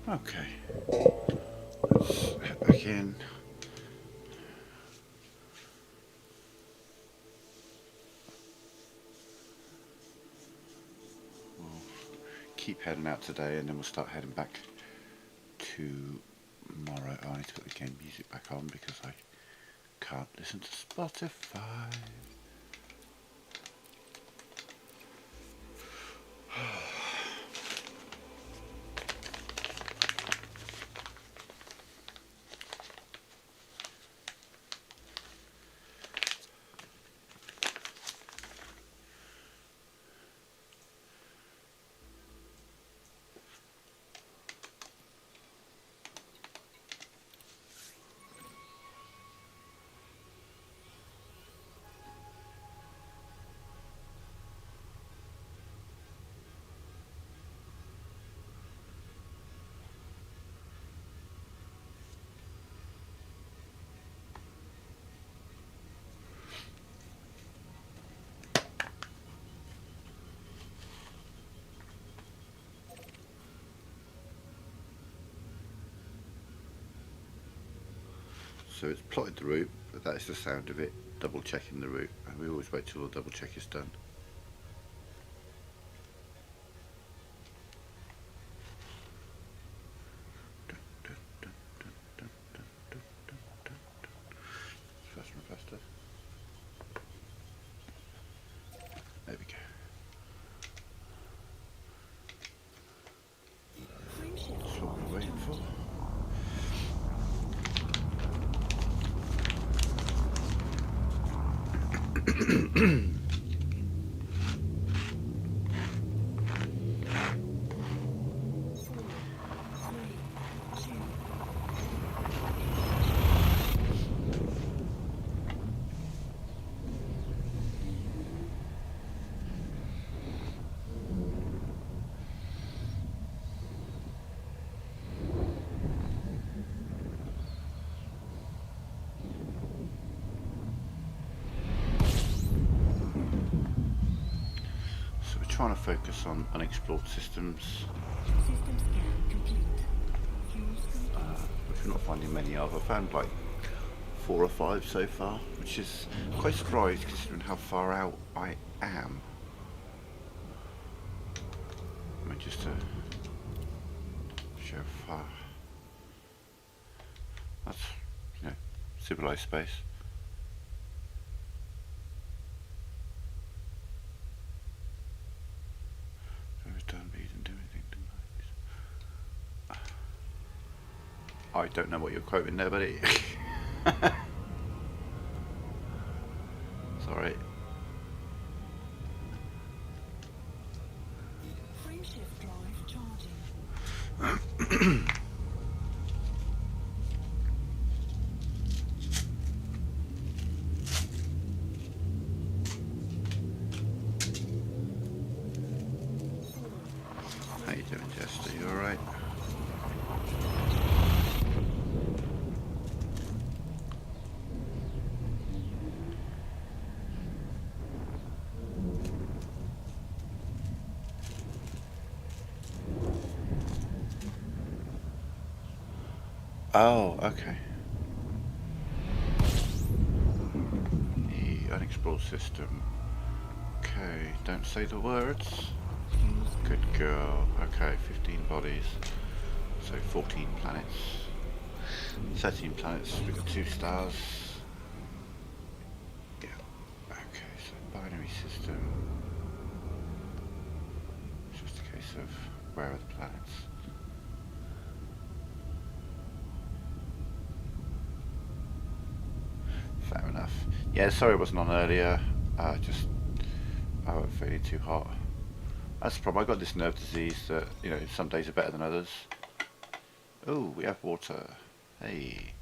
Okay, let's head back in. We'll keep heading out today and then we'll start heading back tomorrow. Oh, I need to put the game music back on because I can't listen to Spotify. So it's plotted the route, but that is the sound of it double checking the route, and we always wait till the double check is done. Faster and faster. There we go. That's what we're waiting for. Trying to focus on unexplored systems, which we're not finding many of. I've found like 4 or 5 so far, which is quite surprised considering how far out I am. I mean, just to show how far. That's, you know, civilized space. Done, but he didn't do anything, didn't I? I don't know what you're quoting there, buddy. Sorry. Frameshift drive charging. How you doing, Jester? You alright? Oh, okay. The unexplored system. Okay, don't say the words. Good girl. Okay, 15 bodies. So 14 planets. 13 planets. We've got 2 stars. Yeah. Okay, so binary system. It's just a case of where are the planets? Fair enough. Yeah, sorry I wasn't on earlier. Just I was feeling too hot. That's the problem. I got this nerve disease that, you know, some days are better than others. Oh, we have water. Hey,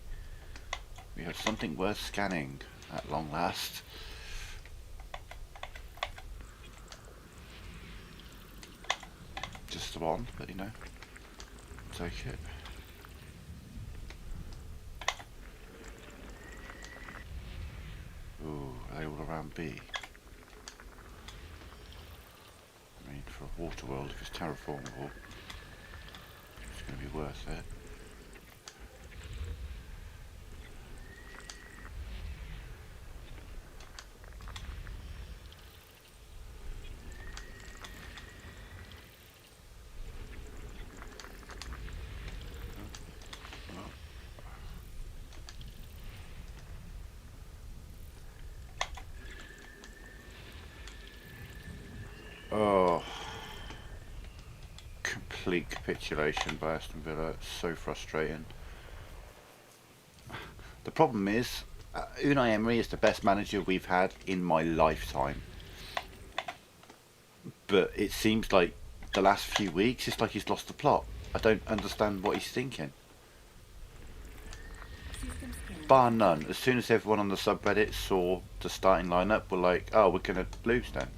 we have something worth scanning at long last. Just the one, but you know, take it. Ooh, are they all around B? I mean, for a water world, if it's terraformable, it's going to be worth it. Oh, complete capitulation by Aston Villa. It's so frustrating. The problem is, Unai Emery is the best manager we've had in my lifetime. But it seems like the last few weeks, it's like he's lost the plot. I don't understand what he's thinking. System scan. Bar none. As soon as everyone on the subreddit saw the starting lineup, were like, "Oh, we're gonna lose then,"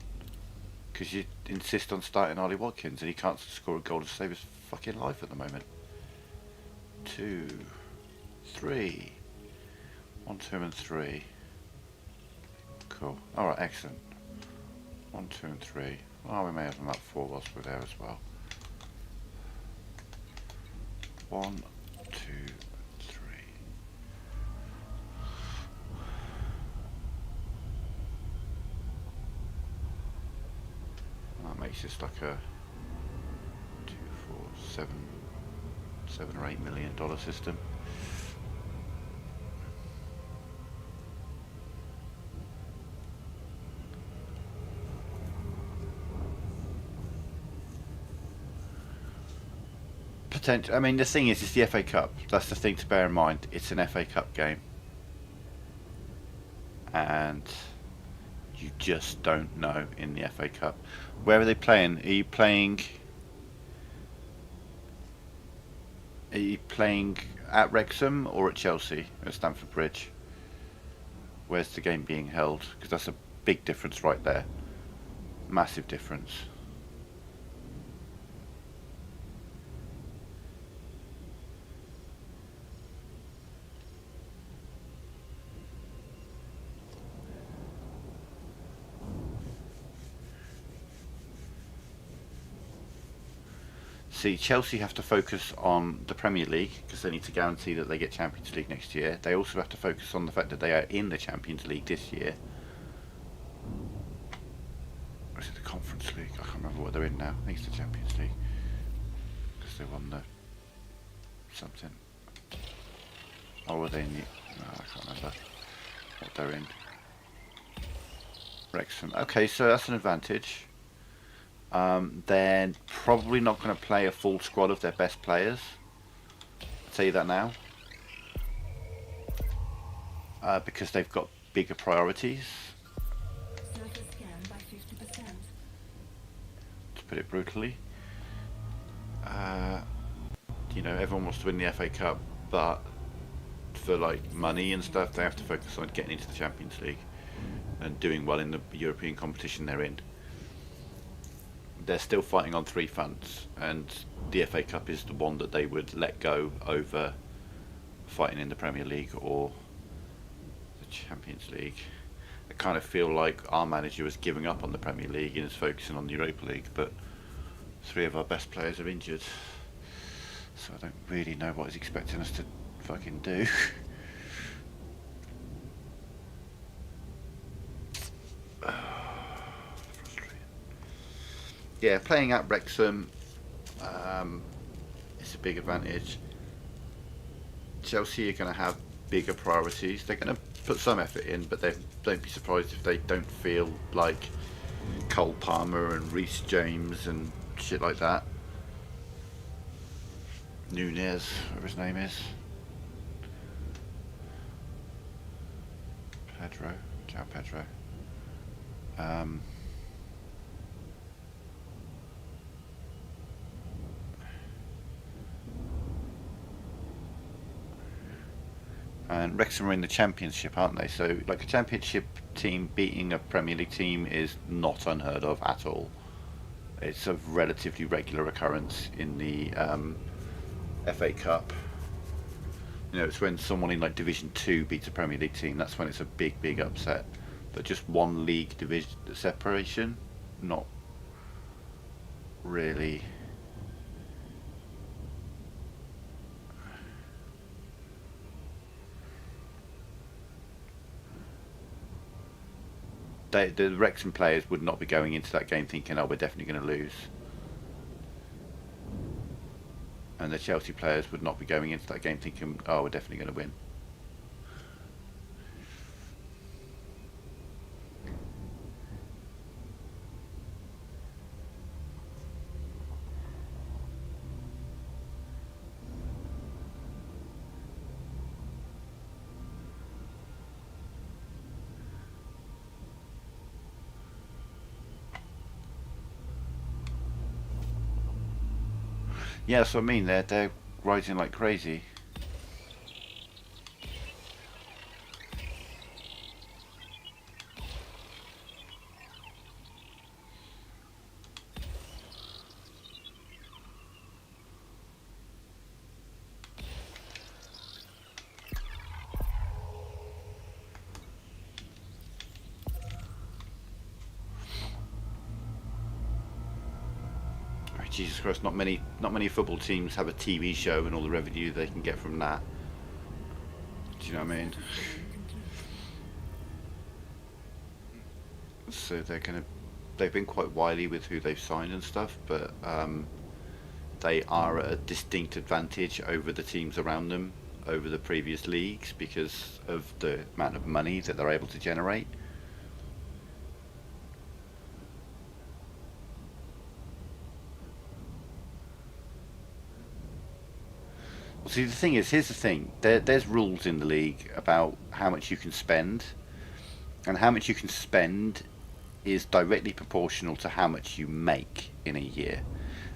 because you insist on starting Ollie Watkins and he can't score a goal to save his fucking life at the moment. 2, 3, 1, 2, and 3. Cool. All right, excellent. 1, 2, and 3. Well, we may have them up 4 whilst we're there as well. 1, 2, 3. That makes this like a 2, 4, 7 or $8 million system. I mean, the thing is, it's the FA Cup. That's the thing to bear in mind. It's an FA Cup game. And you just don't know in the FA Cup. Where are they playing? Are you playing at Wrexham or at Chelsea at Stamford Bridge? Where's the game being held? Because that's a big difference right there. Massive difference. See, Chelsea have to focus on the Premier League because they need to guarantee that they get Champions League next year. They also have to focus on the fact that they are in the Champions League this year. Or is it the Conference League? I can't remember what they're in now. I think it's the Champions League because they won the something. Or were they in the? No, I can't remember what they're in. Wrexham. Okay, so that's an advantage. They're probably not going to play a full squad of their best players. I'll tell you that now. Because they've got bigger priorities. Surface scan by 50%. To put it brutally. You know, everyone wants to win the FA Cup, but for like money and stuff, they have to focus on getting into the Champions League and doing well in the European competition they're in. They're still fighting on 3 fronts, and the FA Cup is the one that they would let go over fighting in the Premier League or the Champions League. I kind of feel like our manager was giving up on the Premier League and is focusing on the Europa League, but 3 of our best players are injured, so I don't really know what he's expecting us to fucking do. Yeah, playing at Wrexham is a big advantage. Chelsea are going to have bigger priorities. They're going to put some effort in, but don't be surprised if they don't feel like Cole Palmer and Reece James and shit like that. Nunez, whatever his name is. Ciao Pedro. And Wrexham are in the Championship, aren't they? So, like, a Championship team beating a Premier League team is not unheard of at all. It's a relatively regular occurrence in the FA Cup. You know, it's when someone in like Division 2 beats a Premier League team. That's when it's a big, big upset. But just one league division separation, not really the Wrexham players would not be going into that game thinking, oh, we're definitely going to lose. And the Chelsea players would not be going into that game thinking, oh, we're definitely going to win. Yeah, that's what I mean. They're rising like crazy. Oh, Jesus Christ! Not many football teams have a TV show and all the revenue they can get from that. Do you know what I mean? So they've been quite wily with who they've signed and stuff, but they are at a distinct advantage over the teams around them, over the previous leagues, because of the amount of money that they're able to generate. Well, see, the thing is, here's the thing: there's rules in the league about how much you can spend, and how much you can spend is directly proportional to how much you make in a year.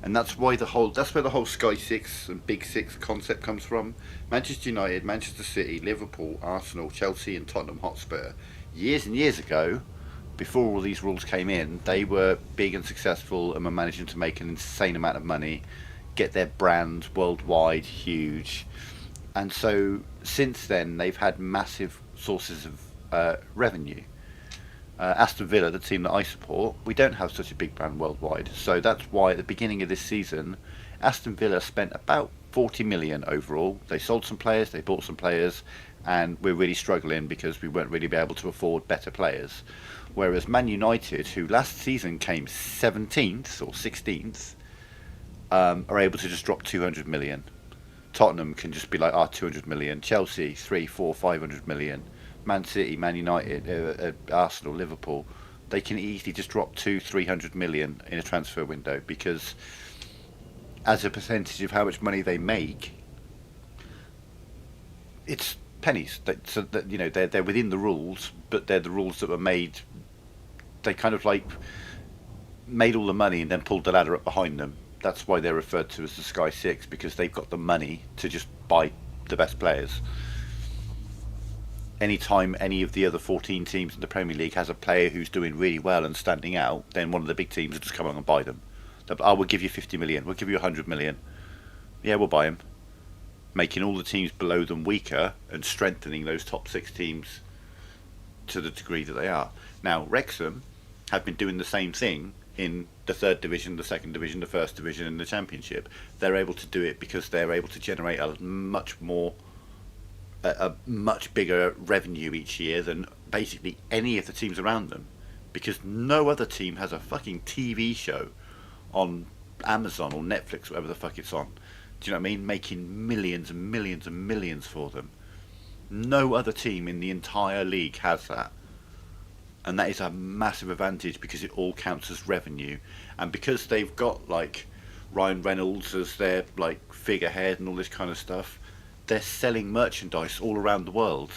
And that's why that's where the whole Sky Six and Big Six concept comes from. Manchester United, Manchester City, Liverpool, Arsenal, Chelsea, and Tottenham Hotspur, years and years ago, before all these rules came in, they were big and successful and were managing to make an insane amount of money, get their brand worldwide huge, and so since then they've had massive sources of revenue. Aston Villa, the team that I support, we don't have such a big brand worldwide. So that's why at the beginning of this season, Aston Villa spent about 40 million overall. They sold some players, they bought some players, and we're really struggling because we won't really be able to afford better players. Whereas Man United, who last season came 17th or 16th, are able to just drop 200 million. Tottenham can just be like, 200 million. Chelsea, 3, 4, 500 million. Man City, Man United, Arsenal, Liverpool, they can easily just drop 200-300 million in a transfer window because, as a percentage of how much money they make, it's pennies. So that they're within the rules, but they're the rules that were made. They kind of like made all the money and then pulled the ladder up behind them. That's why they're referred to as the Sky Six, because they've got the money to just buy the best players. Anytime any of the other 14 teams in the Premier League has a player who's doing really well and standing out, then one of the big teams will just come along and buy them. We'll give you 50 million, we'll give you 100 million. Yeah, we'll buy them. Making all the teams below them weaker and strengthening those top 6 teams to the degree that they are. Now, Wrexham have been doing the same thing in the 3rd division, the 2nd division, the 1st division and the Championship. They're able to do it because they're able to generate a much bigger revenue each year than basically any of the teams around them, because no other team has a fucking TV show on Amazon or Netflix, whatever the fuck it's on. Do you know what I mean? Making millions and millions and millions for them. No other team in the entire league has that. And that is a massive advantage because it all counts as revenue. And because they've got like Ryan Reynolds as their like figurehead and all this kind of stuff, they're selling merchandise all around the world.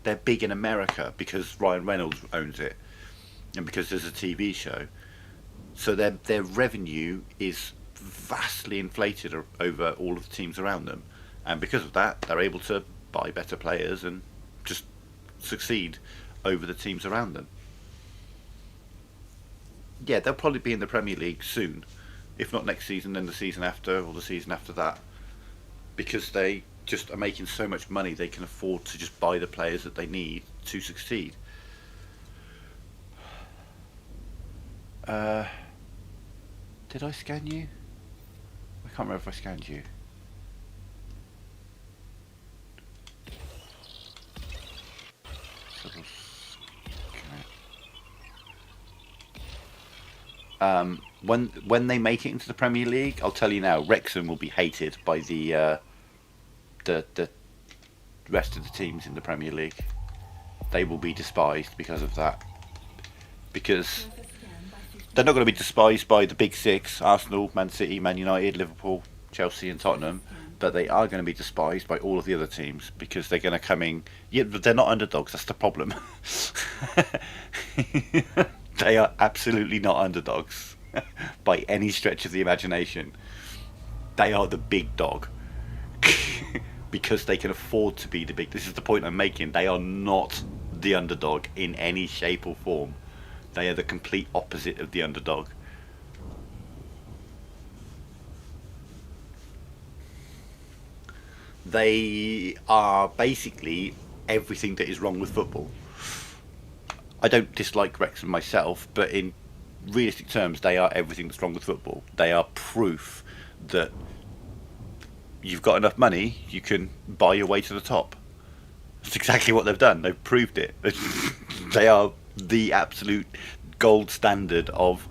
They're big in America because Ryan Reynolds owns it and because there's a TV show. So their revenue is vastly inflated over all of the teams around them. And because of that, they're able to buy better players and just succeed over the teams around them. Yeah, they'll probably be in the Premier League soon. If not next season, then the season after or the season after that. Because they just are making so much money, they can afford to just buy the players that they need to succeed. Did I scan you? I can't remember if I scanned you. When they make it into the Premier League, I'll tell you now, Wrexham will be hated by the rest of the teams in the Premier League. They will be despised because of that. Because Surface scan by 50%. they're not going to be despised by the big six: Arsenal, Man City, Man United, Liverpool, Chelsea, and Tottenham. But they are going to be despised by all of the other teams because they're going to come in. Yeah, but they're not underdogs. That's the problem. They are absolutely not underdogs by any stretch of the imagination. They are the big dog because they can afford to be the big. This is the point I'm making. They are not the underdog in any shape or form. They are the complete opposite of the underdog. They are basically everything that is wrong with football. I don't dislike Wrexham myself, but in realistic terms, they are everything that's wrong with football. They are proof that you've got enough money, you can buy your way to the top. That's exactly what they've done. They've proved it. They are the absolute gold standard of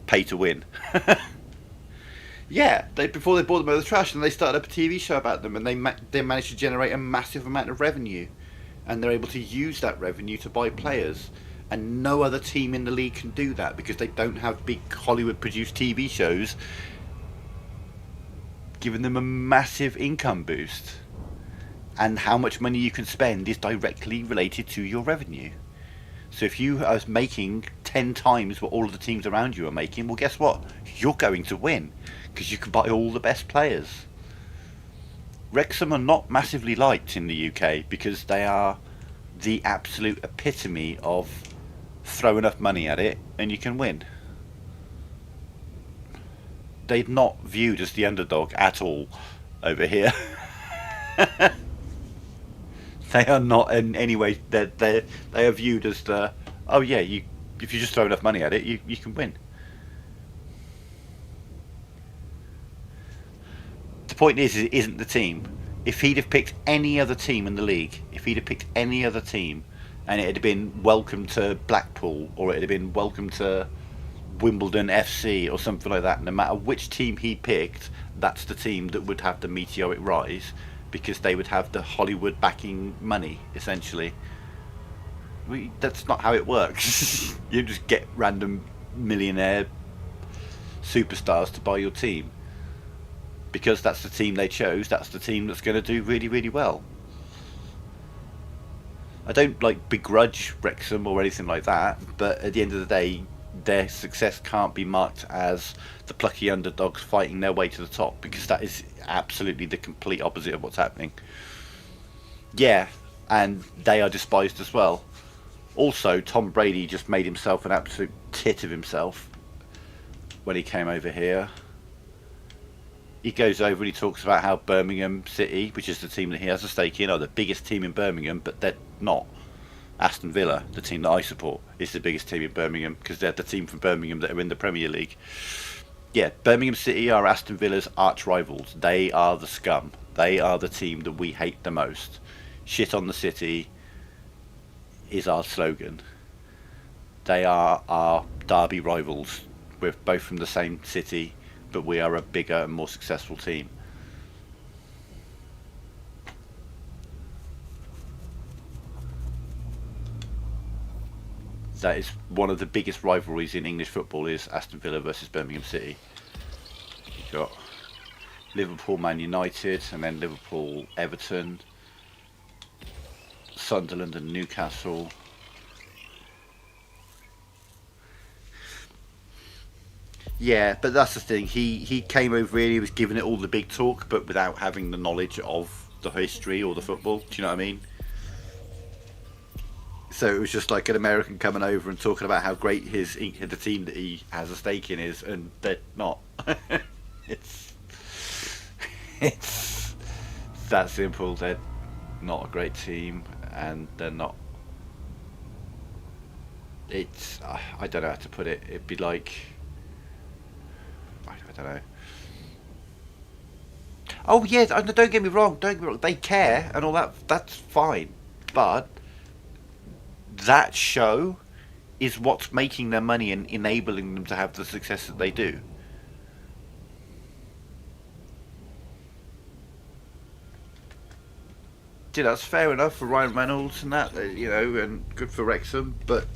pay to win. Yeah, before they bought them out of the trash, and they started up a TV show about them, and they managed to generate a massive amount of revenue, and they're able to use that revenue to buy players. And no other team in the league can do that because they don't have big Hollywood-produced TV shows giving them a massive income boost. And how much money you can spend is directly related to your revenue. So if you are making 10 times what all of the teams around you are making, well, guess what? You're going to win because you can buy all the best players. Wrexham are not massively liked in the UK because they are the absolute epitome of throw enough money at it and you can win. They're not viewed as the underdog at all over here. They are not in any way. They are viewed as the, oh yeah, if you just throw enough money at it, you can win. The point is it isn't the team. If he'd have picked any other team in the league, if he'd have picked any other team, and it had been welcome to Blackpool, or it had been welcome to Wimbledon FC or something like that, no matter which team he picked, that's the team that would have the meteoric rise because they would have the Hollywood backing money, essentially. That's not how it works. You just get random millionaire superstars to buy your team. Because that's the team they chose, that's the team that's going to do really, really well. I don't begrudge Wrexham or anything like that, but at the end of the day, their success can't be marked as the plucky underdogs fighting their way to the top, because that is absolutely the complete opposite of what's happening. Yeah, and they are despised as well. Also, Tom Brady just made himself an absolute tit of himself when he came over here. He goes over and he talks about how Birmingham City, which is the team that he has a stake in, are the biggest team in Birmingham, but they're not. Aston Villa, the team that I support, is the biggest team in Birmingham because they're the team from Birmingham that are in the Premier League. Yeah, Birmingham City are Aston Villa's arch rivals. They are the scum. They are the team that we hate the most. Shit on the city is our slogan. They are our derby rivals. We're both from the same city, but we are a bigger and more successful team. That is one of the biggest rivalries in English football, is Aston Villa versus Birmingham City. You've got Liverpool, Man United, and then Liverpool, Everton, Sunderland and Newcastle. Yeah, but that's the thing. He came over here, he was giving it all the big talk, but without having the knowledge of the history or the football. Do you know what I mean? So it was just like an American coming over and talking about how great the team that he has a stake in is, and they're not. it's that simple. They're not a great team, and they're not. It's I don't know how to put it. It'd be like, I don't know. Oh yeah, don't get me wrong. Don't get me wrong. They care and all that. That's fine, but that show is what's making their money and enabling them to have the success that they do. Yeah, that's fair enough for Ryan Reynolds and that, and good for Wrexham, but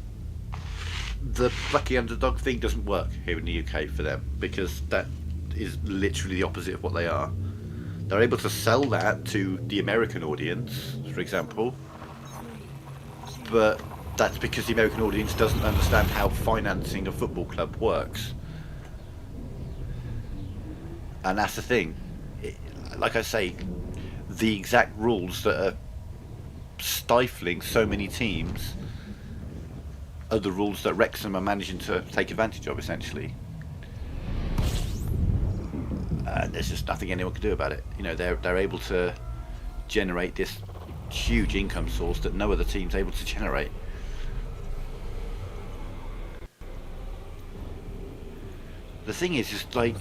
the lucky underdog thing doesn't work here in the UK for them, because that is literally the opposite of what they are. They're able to sell that to the American audience, for example, but that's because the American audience doesn't understand how financing a football club works. And that's the thing. Like I say, the exact rules that are stifling so many teams are the rules that Wrexham are managing to take advantage of, essentially. There's just nothing anyone can do about it. They're able to generate this huge income source that no other team's able to generate. The thing is like,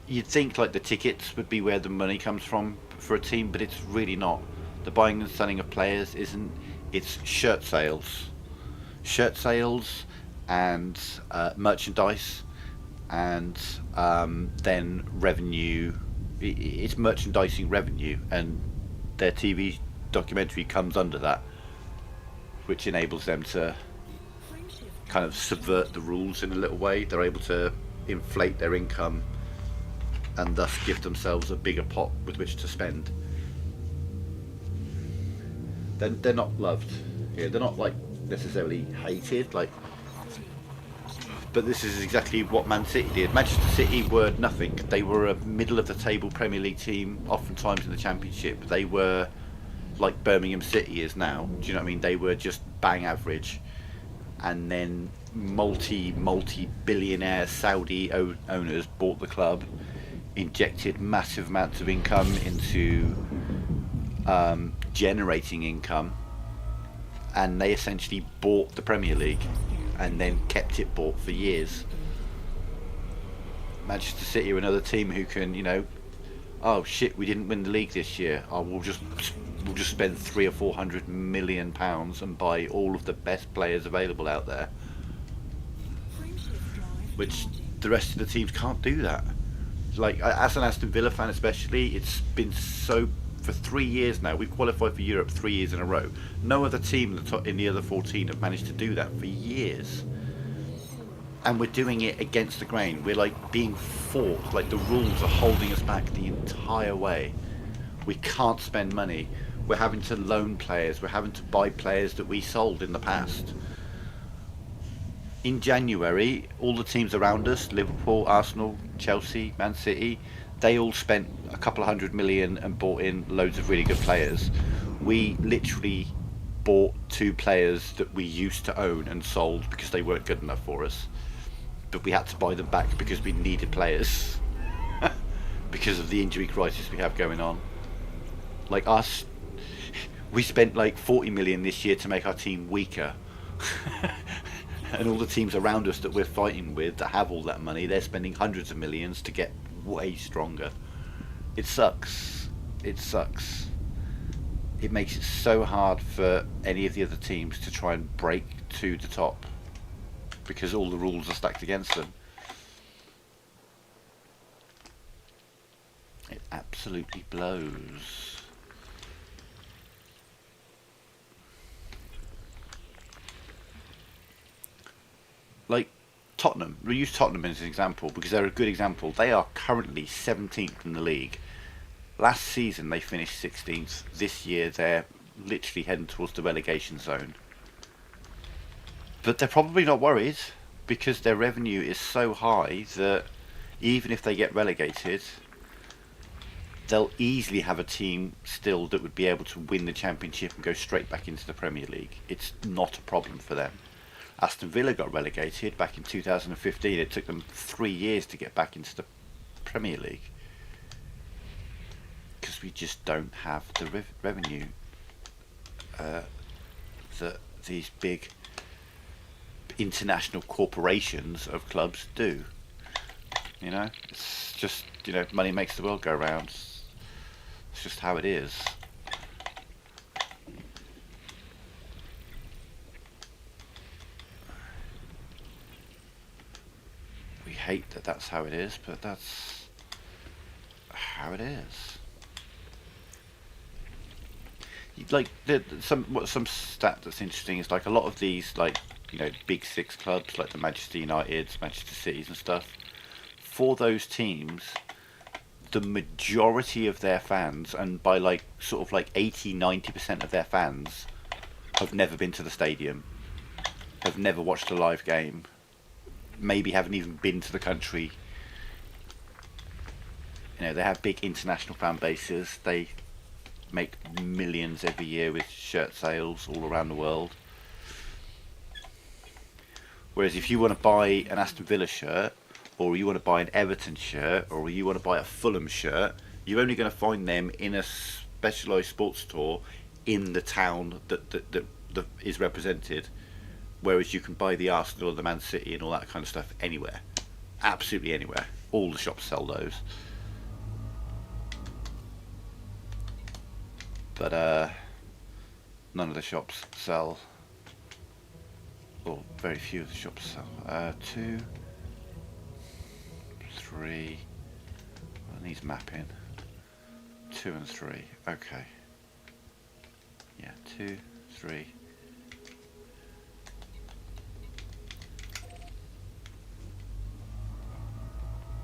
you'd think like the tickets would be where the money comes from for a team, but it's really not. The buying and selling of players isn't. It's shirt sales, and merchandise, and then revenue. It's merchandising revenue, and their TV documentary comes under that, which enables them to kind of subvert the rules in a little way. They're able to inflate their income and thus give themselves a bigger pot with which to spend. They're not loved here. They're not like necessarily hated, like, but this is exactly what Man City did. Manchester City were nothing. They were a middle of the table Premier League team, oftentimes in the Championship. They were like Birmingham City is now. Do you know what I mean? They were just bang average. And then multi-billionaire Saudi owners bought the club, injected massive amounts of income into generating income, and they essentially bought the Premier League and then kept it bought for years. Manchester City are another team who can, oh shit, we didn't win the league this year. Oh, we'll just spend 300 or 400 million pounds and buy all of the best players available out there, which the rest of the teams can't do that. Like, as an Aston Villa fan especially, it's been so. For 3 years now, we've qualified for Europe 3 years in a row. No other team in the other 14 have managed to do that for years. And we're doing it against the grain. We're like being forced, like the rules are holding us back the entire way. We can't spend money. We're having to loan players. We're having to buy players that we sold in the past. In January, all the teams around us, Liverpool, Arsenal, Chelsea, Man City, they all spent a couple of $100 million and bought in loads of really good players. We literally bought 2 players that we used to own and sold because they weren't good enough for us. But we had to buy them back because we needed players. Because of the injury crisis we have going on. Like us, we spent like 40 million this year to make our team weaker. And all the teams around us that we're fighting with that have all that money, they're spending hundreds of millions to get way stronger. It sucks. It sucks. It makes it so hard for any of the other teams to try and break to the top because all the rules are stacked against them. It absolutely blows. Like Tottenham, we use Tottenham as an example because they're a good example. They are currently 17th in the league. Last season they finished 16th. This year they're literally heading towards the relegation zone. But they're probably not worried because their revenue is so high that even if they get relegated, they'll easily have a team still that would be able to win the Championship and go straight back into the Premier League. It's not a problem for them. Aston Villa got relegated back in 2015. It took them 3 years to get back into the Premier League because we just don't have the revenue that these big international corporations of clubs do. It's just, money makes the world go round. It's just how it is. hate that that's how it is, but that's how it is. Like some stat that's interesting is like a lot of these like big six clubs like the Manchester Uniteds, Manchester Cities and stuff. For those teams, the majority of their fans, and by like sort of like 80-90% of their fans, have never been to the stadium, have never watched a live game, maybe haven't even been to the country. They have big international fan bases. They make millions every year with shirt sales all around the world. Whereas if you want to buy an Aston Villa shirt, or you want to buy an Everton shirt, or you want to buy a Fulham shirt, you're only going to find them in a specialised sports store in the town that is represented. Whereas you can buy the Arsenal or the Man City and all that kind of stuff anywhere. Absolutely anywhere. All the shops sell those. But none of the shops sell, or very few of the shops sell. 2, 3, well, it needs mapping. 2 and 3, okay. Yeah, 2, 3.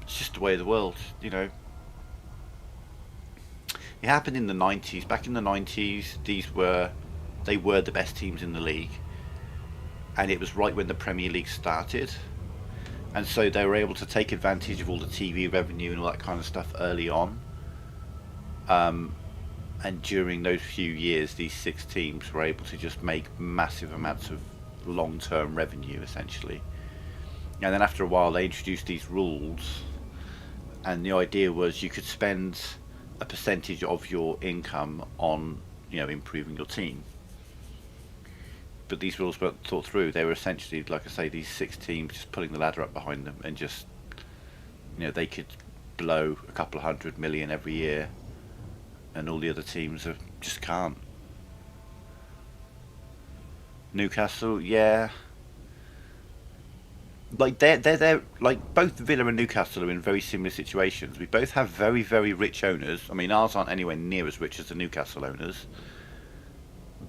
It's just the way of the world, It happened in the 90s. Back in the 90s, they were the best teams in the league. And it was right when the Premier League started. And so they were able to take advantage of all the TV revenue and all that kind of stuff early on. And during those few years, these 6 teams were able to just make massive amounts of long-term revenue, essentially. And then after a while, they introduced these rules. And the idea was you could spend a percentage of your income on, improving your team. But these rules weren't thought through. They were essentially, like I say, these 6 teams just pulling the ladder up behind them and just, they could blow a couple of 100 million every year, and all the other teams just can't. Newcastle, yeah. Like they're like both Villa and Newcastle are in very similar situations. We both have very, very rich owners. I mean, ours aren't anywhere near as rich as the Newcastle owners.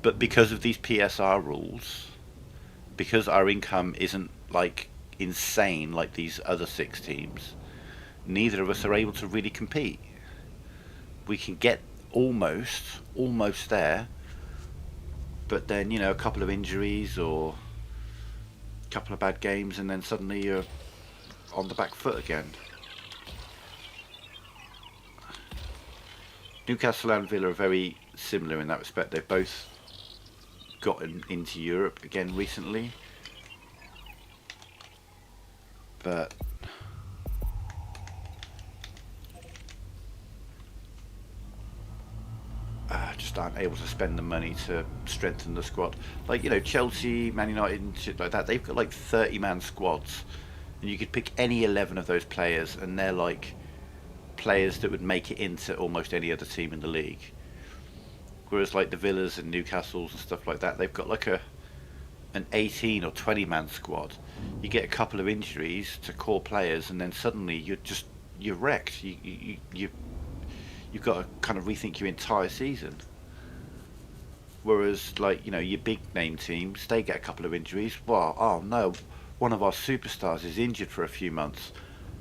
But because of these PSR rules, because our income isn't like insane like these other 6 teams, neither of us are able to really compete. We can get almost there, but then a couple of injuries or couple of bad games and then suddenly you're on the back foot again. Newcastle and Villa are very similar in that respect. They've both gotten into Europe again recently, but just aren't able to spend the money to strengthen the squad. Like, Chelsea, Man United and shit like that, they've got like 30-man squads, and you could pick any 11 of those players and they're like players that would make it into almost any other team in the league. Whereas like the Villas and Newcastles and stuff like that, they've got like an 18 or 20-man squad. You get a couple of injuries to core players and then suddenly you're wrecked. You've got to kind of rethink your entire season. Whereas, like, your big name teams, they get a couple of injuries. Well, oh no, one of our superstars is injured for a few months.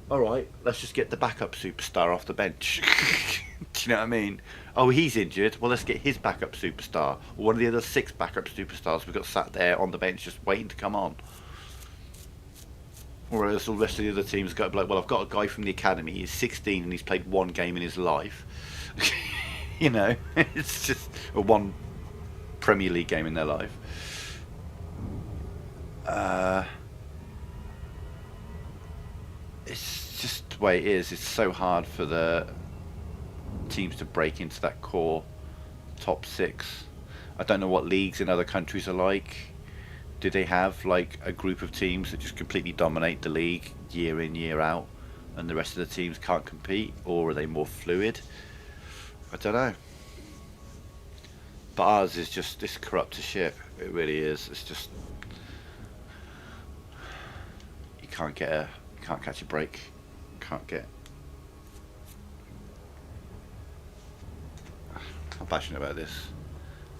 Alright, let's just get the backup superstar off the bench. Do you know what I mean? Oh, he's injured, well, let's get his backup superstar. Or one of the other 6 backup superstars we've got sat there on the bench just waiting to come on. Whereas all the rest of the other teams go like, well, I've got a guy from the academy, he's 16 and he's played 1 game in his life. It's just a 1 Premier League game in their life. It's just the way it is. It's so hard for the teams to break into that core top 6. I don't know what leagues in other countries are like. Do they have like a group of teams that just completely dominate the league year in, year out, and the rest of the teams can't compete, or are they more fluid? I don't know. But ours is just this corrupt as shit. It really is. It's just you can't get Can't catch a break. Can't get... I'm passionate about this.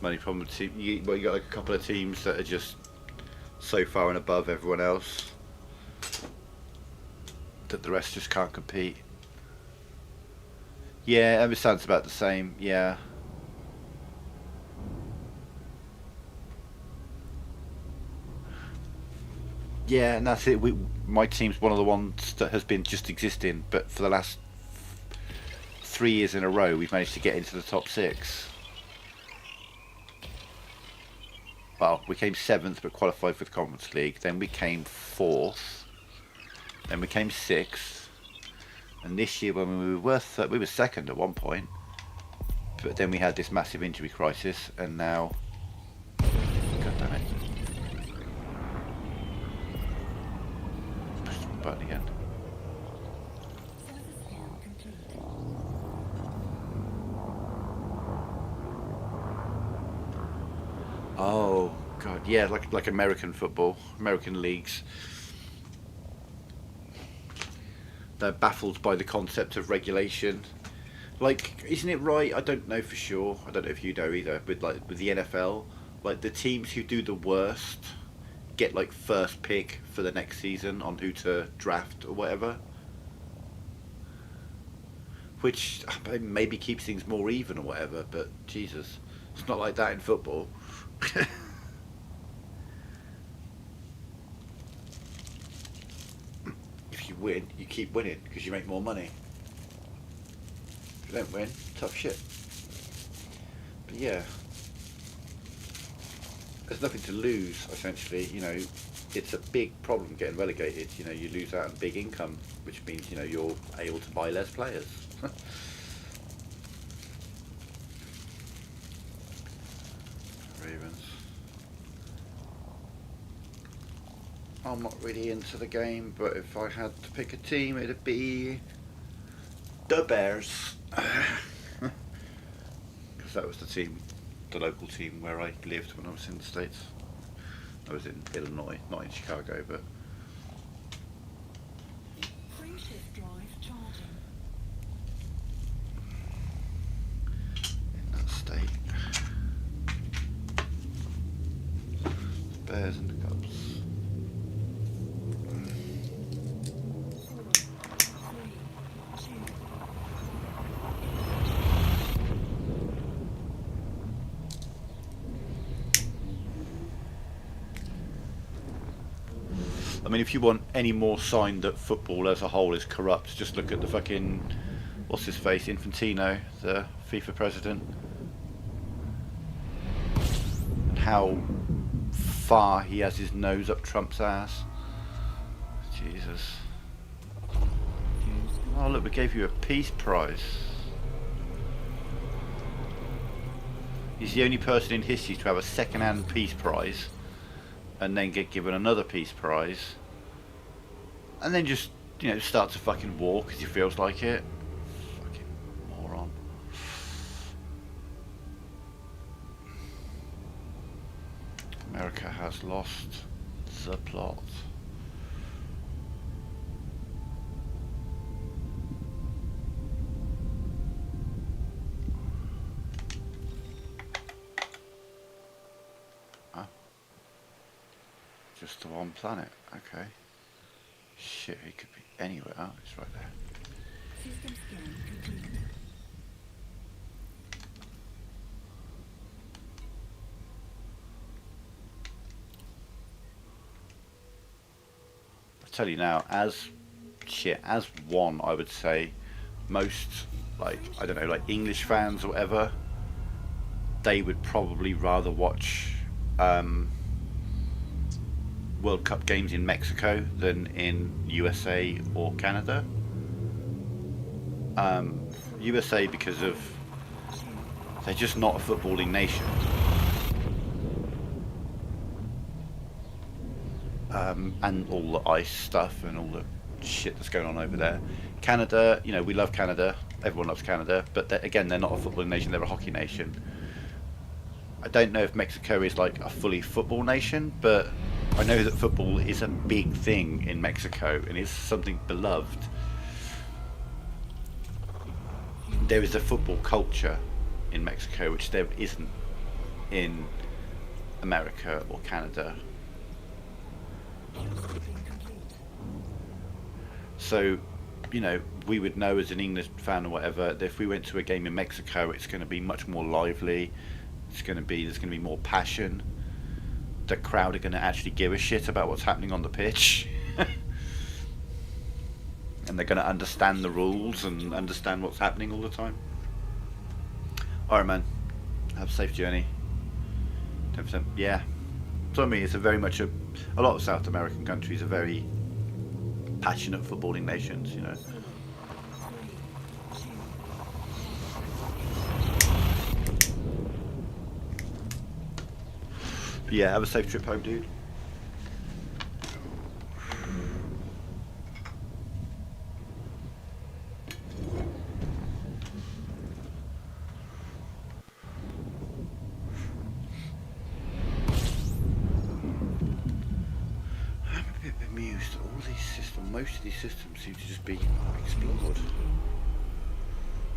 My only problem with team, you got like a couple of teams that are just so far and above everyone else that the rest just can't compete. Yeah, it sounds about the same. Yeah. Yeah, and that's it. My team's one of the ones that has been just existing, but for the last 3 years in a row, we've managed to get into the top 6. Well, we came 7th, but qualified for the Conference League. Then we came 4th. Then we came 6th. And this year, when we were 2nd at one point, but then we had this massive injury crisis, and now, God damn it. Push the button again. Surface scan complete. Oh God, yeah, like American football, American leagues. They're baffled by the concept of regulation. Like, isn't it right? I don't know for sure. I don't know if you know either. With the NFL, like the teams who do the worst get like first pick for the next season on who to draft or whatever. Which maybe keeps things more even or whatever. But Jesus, it's not like that in football. If you win, you keep winning because you make more money. If you don't win, tough shit. But yeah, there's nothing to lose essentially. You know, it's a big problem getting relegated. You know, you lose out on big income, which means you're able to buy less players. Ravens. I'm not really into the game, but if I had to pick a team, it'd be the Bears. Because that was the local team where I lived when I was in the States. I was in Illinois, not in Chicago, but... Free shift drive charging. in that state. The Bears and the Cubs. 4, 3, 2. I mean, if you want any more sign that football as a whole is corrupt, just look at the fucking, what's his face, Infantino, the FIFA president, and how far he has his nose up Trump's ass. Jesus. Oh look, we gave you a peace prize. He's the only person in history to have a second-hand peace prize and then get given another peace prize and then just, starts a fucking war because he feels like it. Fucking moron. America has lost the plot. Just the one planet, okay. Shit, he could be anywhere. Oh, it's right there. System scan complete. I tell you now, as one, I would say most, like, I don't know, like English fans or whatever, they would probably rather watch World Cup games in Mexico than in USA or Canada. USA because of they're just not a footballing nation. And all the ice stuff and all the shit that's going on over there. Canada, we love Canada. Everyone loves Canada, but again, they're not a footballing nation. They're a hockey nation. I don't know if Mexico is like a fully football nation, but I know that football is a big thing in Mexico and is something beloved. There is a football culture in Mexico which there isn't in America or Canada. So, you know, we would know as an English fan or whatever that if we went to a game in Mexico, it's going to be much more lively. There's going to be more passion. The crowd are going to actually give a shit about what's happening on the pitch. And they're going to understand the rules and understand what's happening all the time. Alright, man. Have a safe journey. 10%. Yeah. So I mean, it's a very much a lot of South American countries are very passionate footballing nations, you know. But yeah, have a safe trip home, dude. I'm a bit bemused that all these systems, most of these systems seem to just be explored.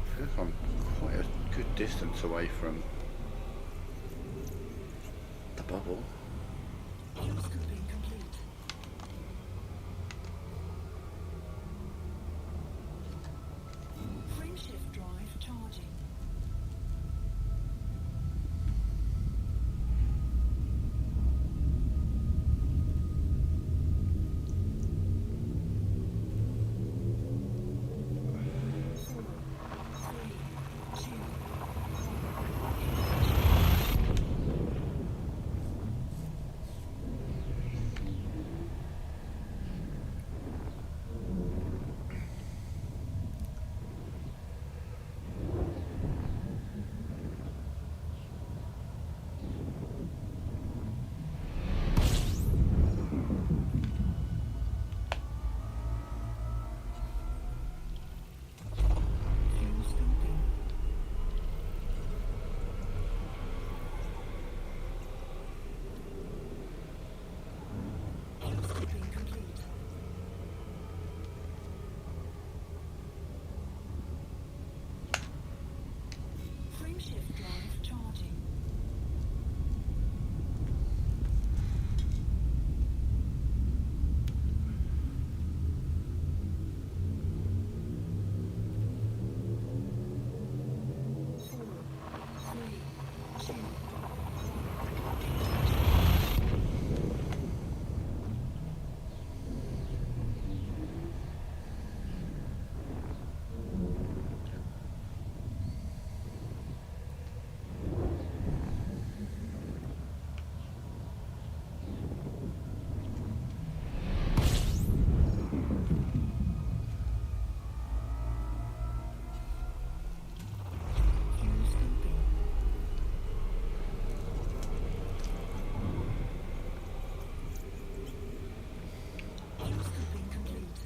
I feel like I'm quite a good distance away from the bubble. Frameshift drive charging. Frameshift drive charging.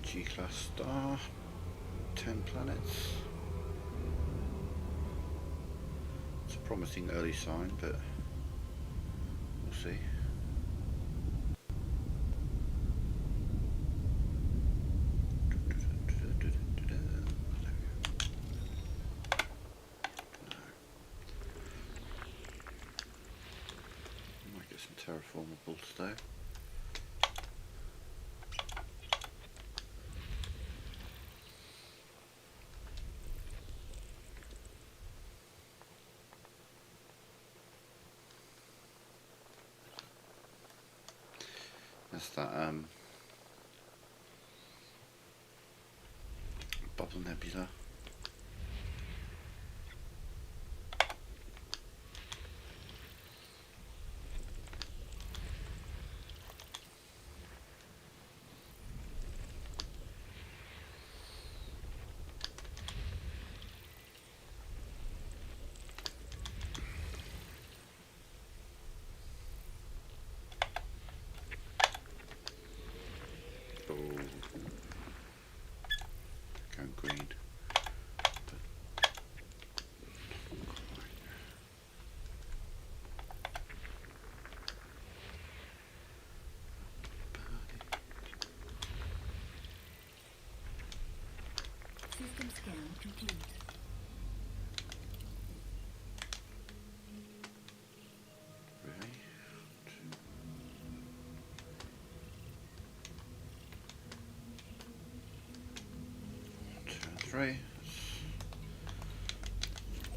G-class star, 10 planets. It's a promising early sign, but we'll see. Might get some terraformables though. That's that bubble nebula. Oh, going green. complete. Really? 2 and 3.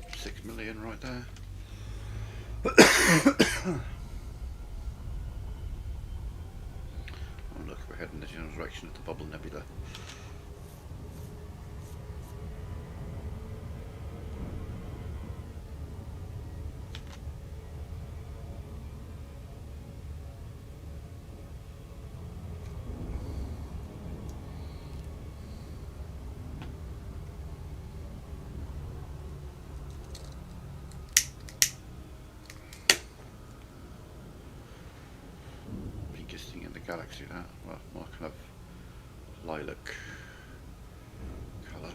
That's 6 million right there. Oh look, we're heading in the general direction of the Bubble Nebula. Biggest thing in the galaxy, that. Well, more kind of lilac colour.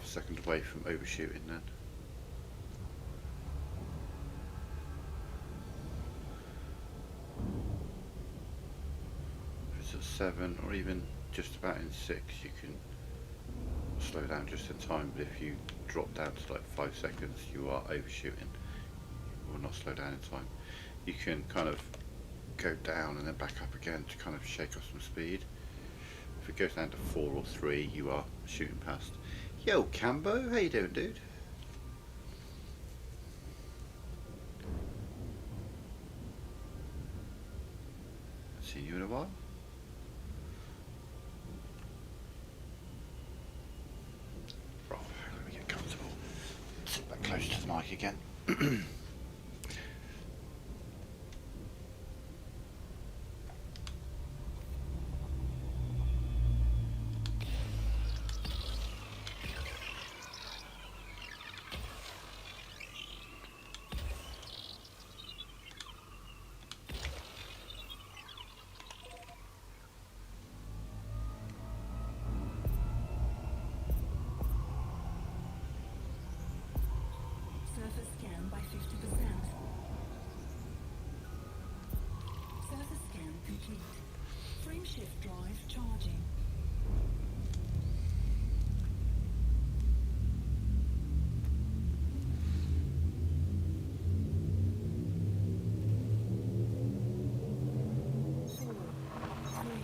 a second away from overshooting then. If it's at 7 or even just about in 6, you can slow down just in time, but if you drop down to like 5 seconds, you are overshooting. You will not slow down in time. You can kind of go down and then back up again to kind of shake off some speed. If it goes down to 4 or 3, you are shooting past. Yo, Cambo, how you doing, dude? Haven't seen you in a while. Right, let me get comfortable. Sit back close to the mic again. Surface scan by 50%. Surface scan complete. Frameshift drive charging. Four, three,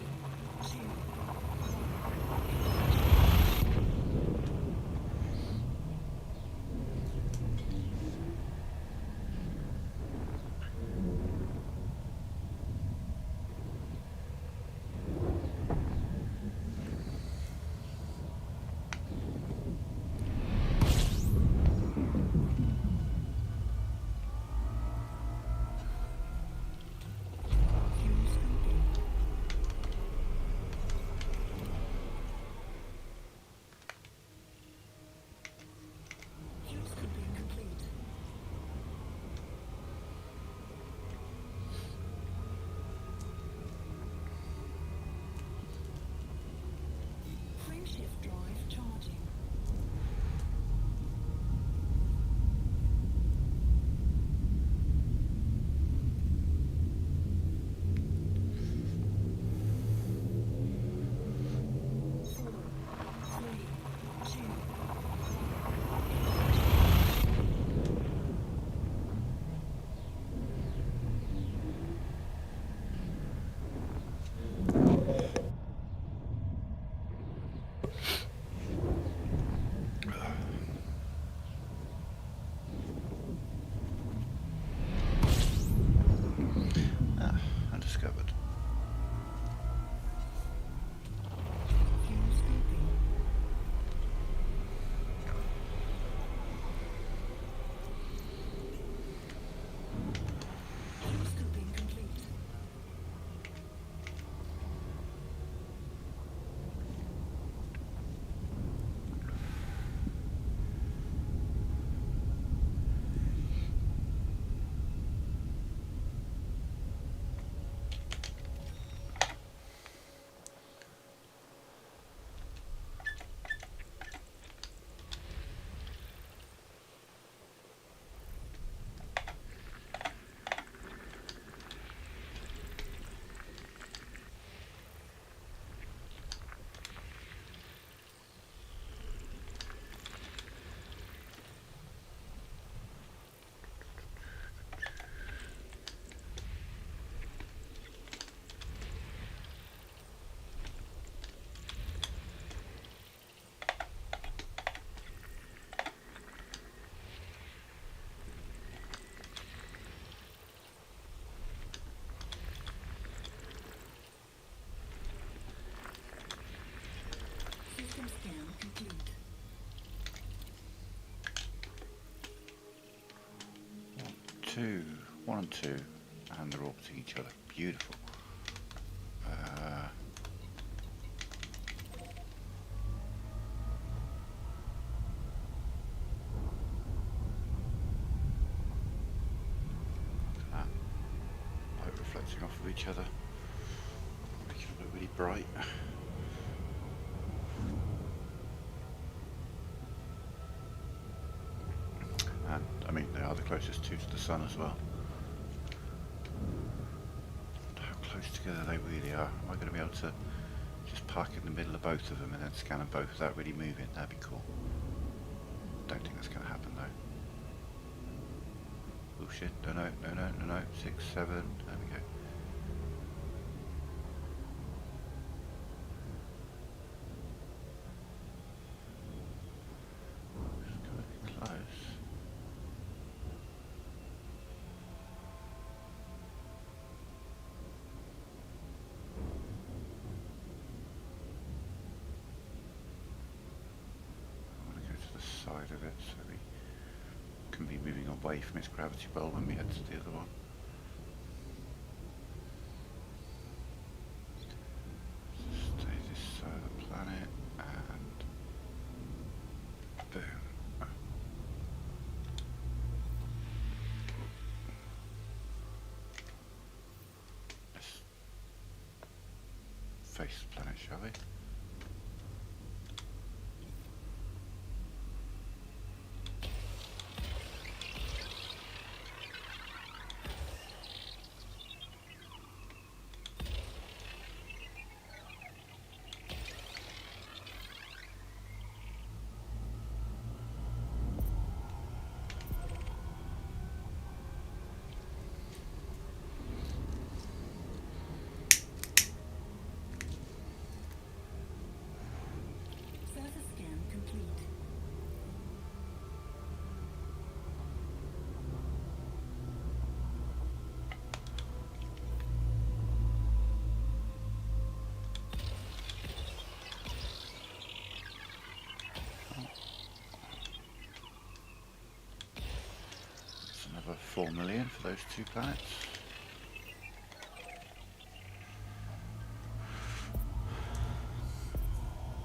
two, fuel scooping. Fuel scooping complete. Frameshift drive charging. Four, three, two, Ah, undiscovered. fuel scooping. Fuel scooping complete. System scan complete. 2, 1 and 2, and they're orbiting each other. Beautiful. Look at that. Light reflecting off of each other, making it look really bright. they are the closest two to the sun as well. How close together they really are. Am I going to be able to just park in the middle of both of them and then scan them both without really moving? That'd be cool. Don't think that's going to happen though. Oh shit, no, 6, 7, there we go. It's coming close. I want to go to the side of it so we can be moving away from its gravity well when we head to the other one. Stay this side of the planet and boom. Oh. Let's face the planet, shall we? Surface scan complete. It's another 4 million for those two planets.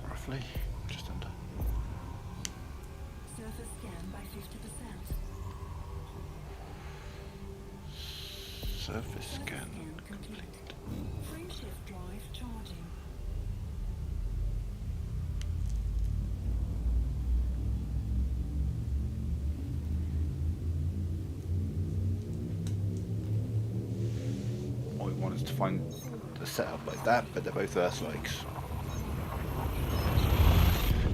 Roughly, just under. Surface scan by 50%. Surface Surface scan scan complete. Frame shift drive charging. What we want is to find the setup like that, but they're both Earth-likes.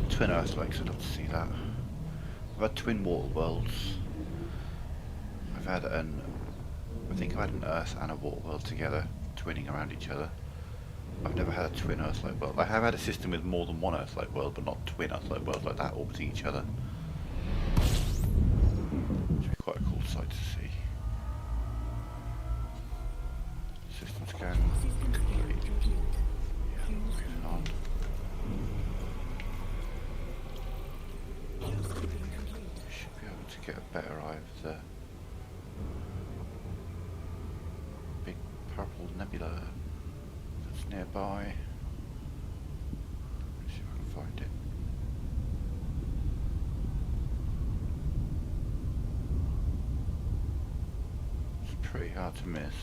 Twin Earth-likes, I'd love to see that. I've had twin water worlds. I've had I think I've had an Earth and a water world together, twinning around each other. I've never had a twin Earth-like world. I have had a system with more than one Earth-like world, but not twin Earth-like worlds like that orbiting each other. Which would be quite a cool sight to see. System scan System scan complete. complete. Yeah, moving on. Geoscoping complete. Should be able to get a better eye of the big purple nebula that's nearby. Let's see if I can find it. It's pretty hard to miss.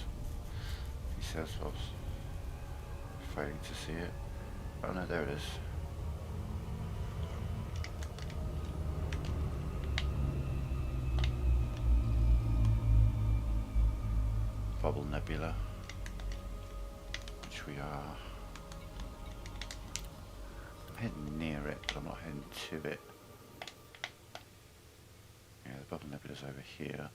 He says I was failing to see it. Oh no, there it is. Bubble Nebula, which we are. I'm heading near it, but I'm not heading to it. Yeah, the Bubble Nebula's over here,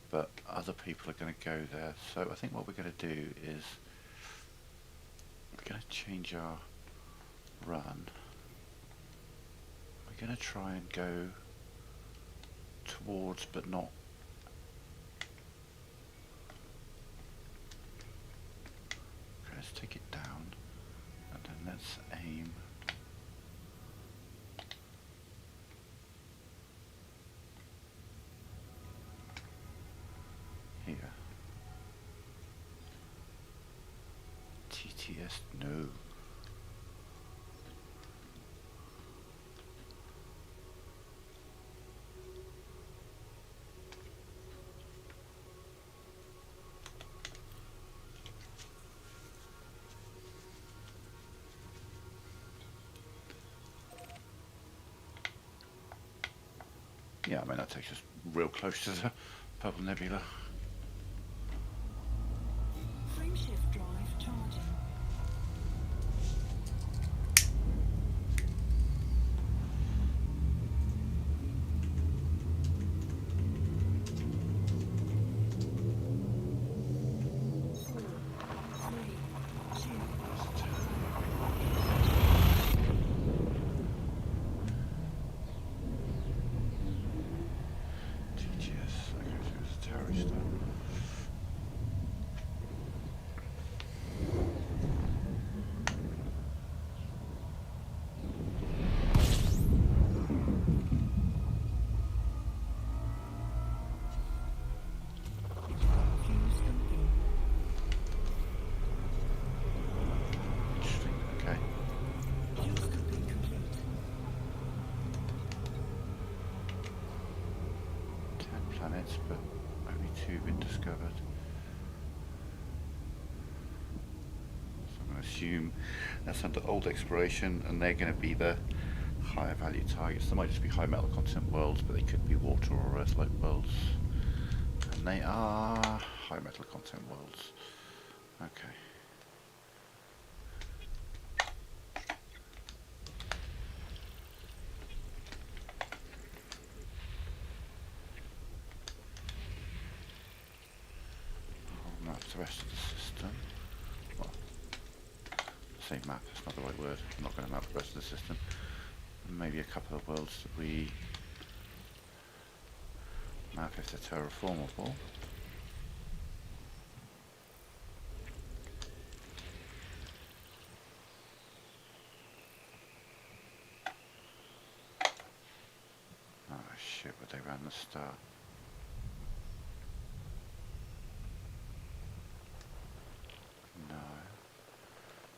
but other people are going to go there. So I think what we're going to do is we're going to change our run. We're going to try and go towards, but not. Let's take it down, and then let's aim. Here. TTS, no. Yeah, I mean that takes us real close to the Purple Nebula. Frameshift drive charging. TGS, okay, so it's a terrorist. Interesting, okay. Fuel scoping complete. 10 planets, but only 2 been discovered. So I'm going to assume that's under old exploration, and they're going to be the higher value targets. They might just be high metal content worlds, but they could be water or earth-like worlds. And they are high metal content worlds. Okay. I'll map the rest of the system. Well, say map, that's not the right word. I'm not going to map the rest of the system. Maybe a couple of worlds that we map if they're terraformable. Oh shit, but they ran the star. No.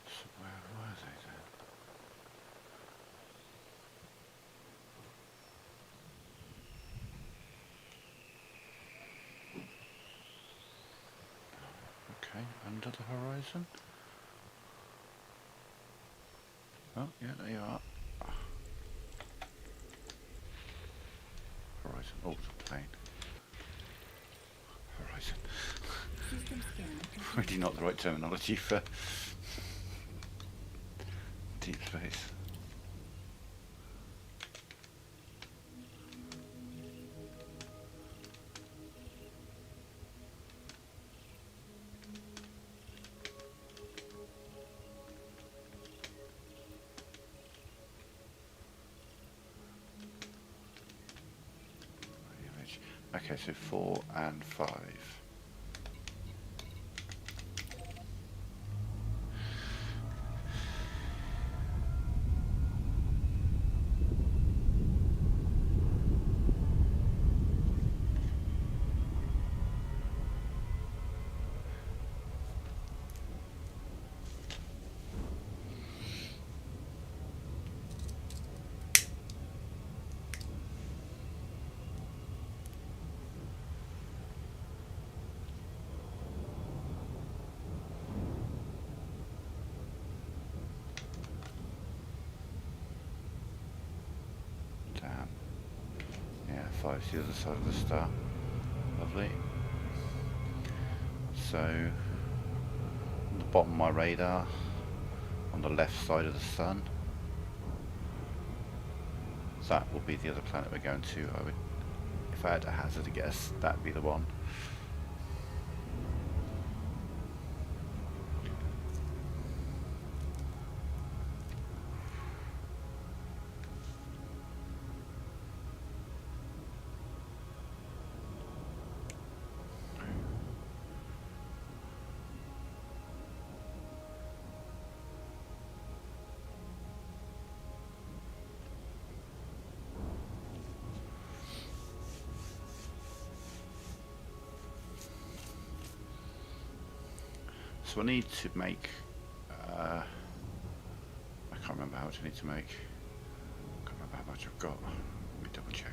So where were they then? Okay, under the horizon. Oh, yeah, there you are. Horizon. Oh, it's a plane. Horizon. System scan complete. Really not the right terminology for deep space. Okay, so 4 and 5. Damn. Yeah, 5's the other side of the star. Lovely. So, on the bottom of my radar, on the left side of the sun, that will be the other planet we're going to. I would, if I had to hazard a guess, that'd be the one. So I need to make, I can't remember how much I need to make. I can't remember how much I've got. Let me double check.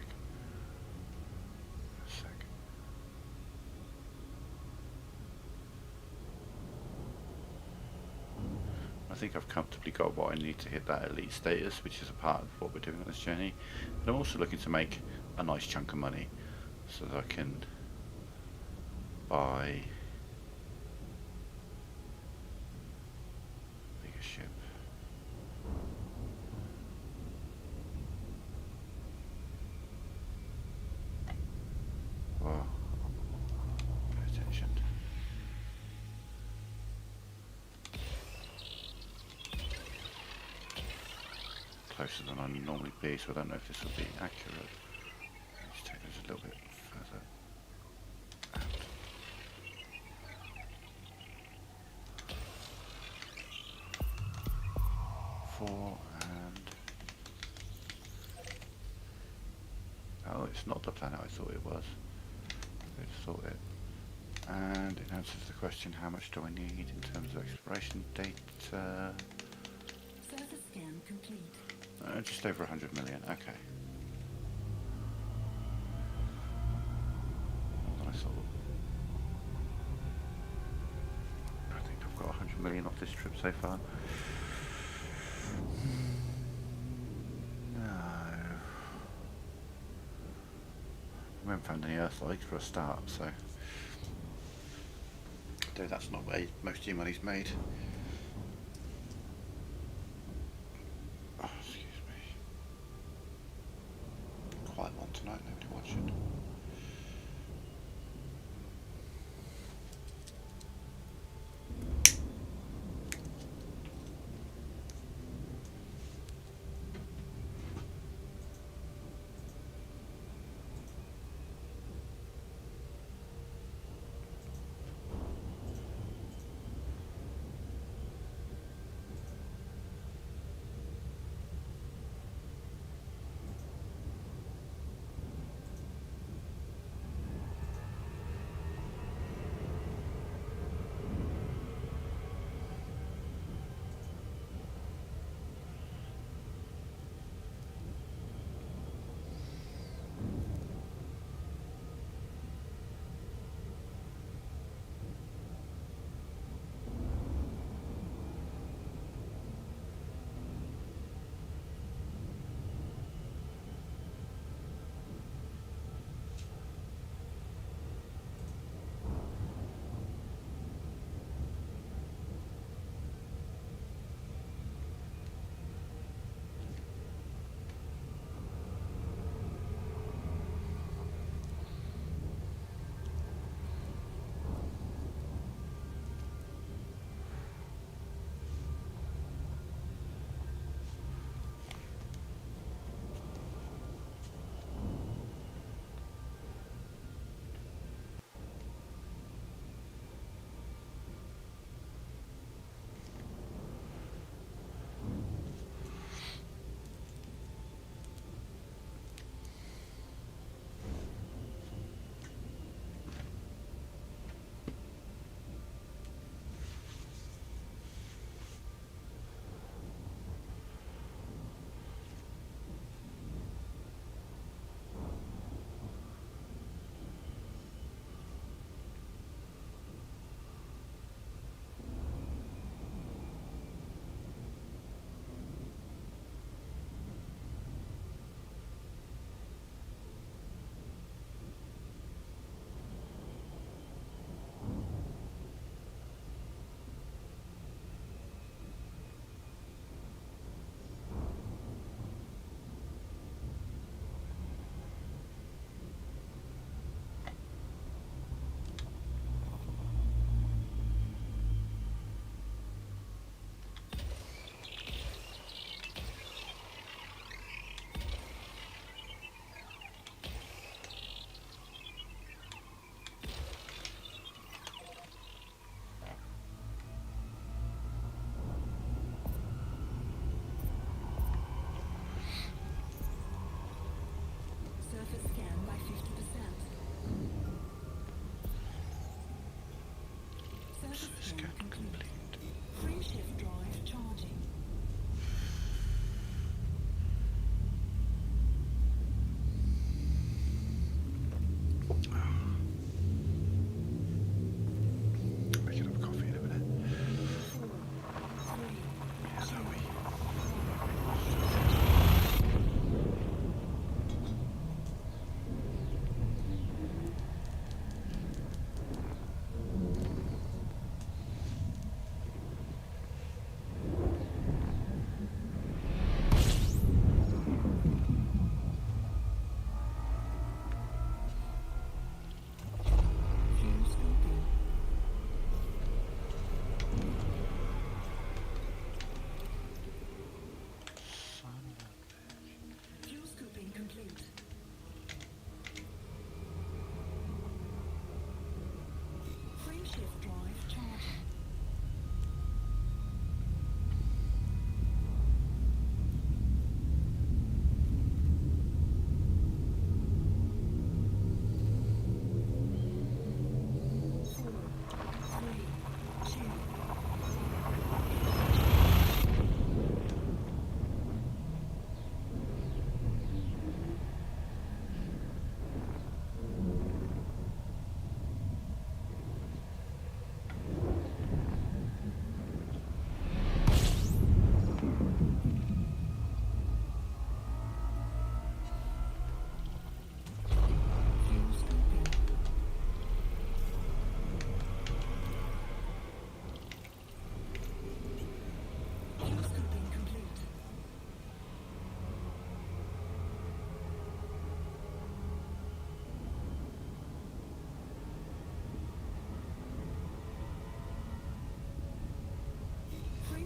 A sec. I think I've comfortably got what I need to hit that elite status, which is a part of what we're doing on this journey. But I'm also looking to make a nice chunk of money so that I can buy a bigger ship. Well, pay attention. Closer than I normally be, so I don't know if this will be accurate. Let's take this a little bit further out. 4 and... Oh, it's not the planet I thought it was. I just thought it. And it answers the question, how much do I need in terms of exploration data? Surface scan complete. Just over 100 million, okay. More than I thought. I think I've got 100 million off this trip so far. No. We haven't found any Earth light for a start, so... Though that's not where most of your money's made. Oh, excuse me. Quiet one tonight, nobody watching.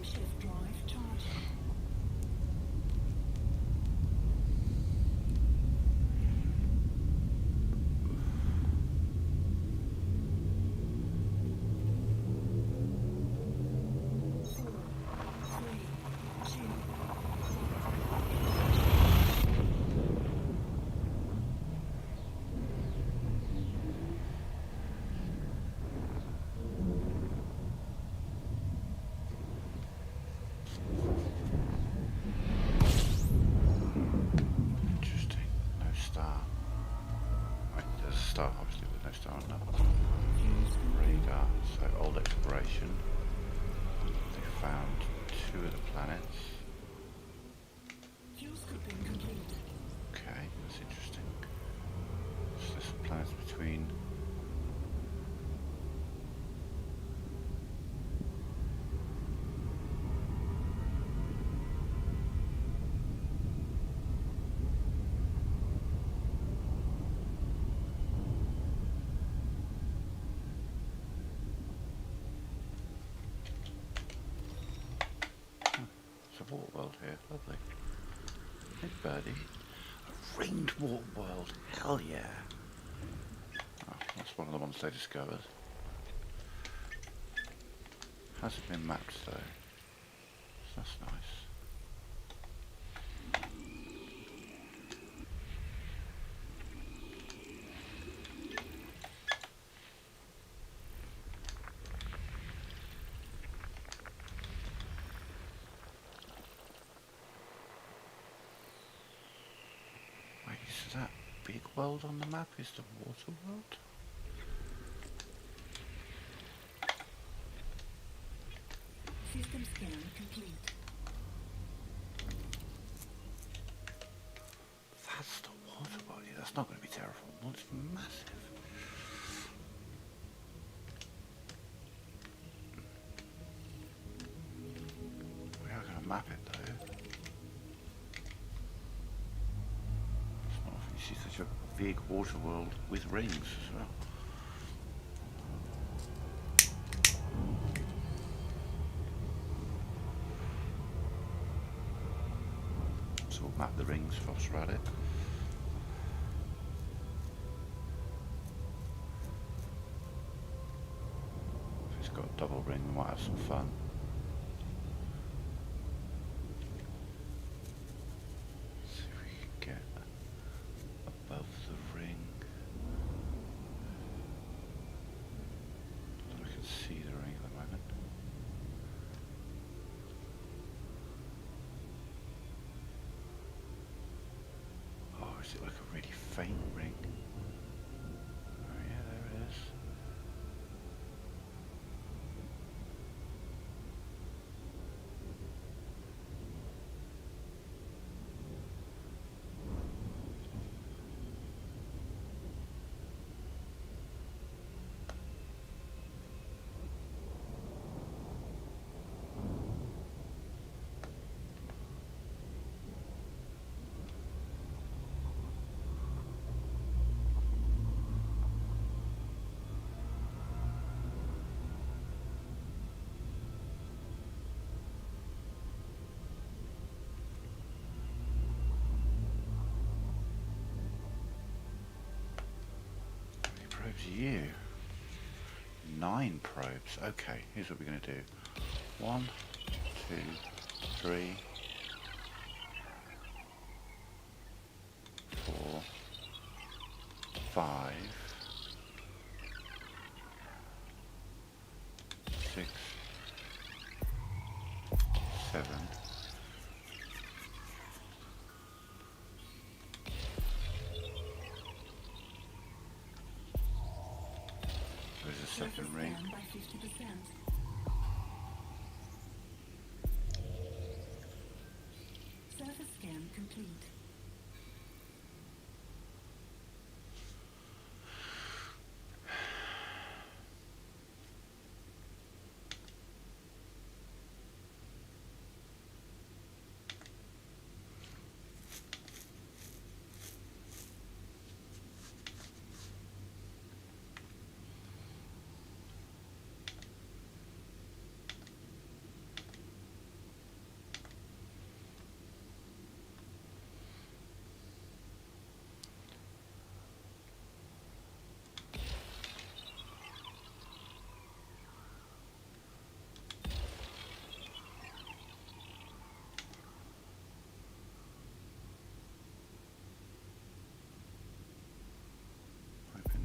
Frameshift drive charging. Interesting. No star. Wait, there's a star, obviously, with no star on that. Radar. So, old exploration. They found 2 of the planets. Fuel scooping complete. Okay, that's interesting. So there's some planets between. It's a water world here, lovely. Hey birdie. A ringed water world, hell yeah. Oh, that's one of the ones they discovered. Hasn't been mapped though. So that's nice. Wait, is that big world on the map? Is the water world? System scan complete. That's the water body. That's not going to be terraformed. It's massive. We are going to map it though. It's not often you see such a big water world with rings as well. So we'll map the rings whilst we're at it. If it's got a double ring, we might have some fun. See if we can get above the ring. I can see the ring at the moment. Oh, is it like a really faint ring? Oh yeah, there it is. How many probes are you? 9 probes. Okay, here's what we're going to do. 1, 2, 3, 4, 5, 6, 7. There's a second ring. Scan by 50%. Surface scan complete.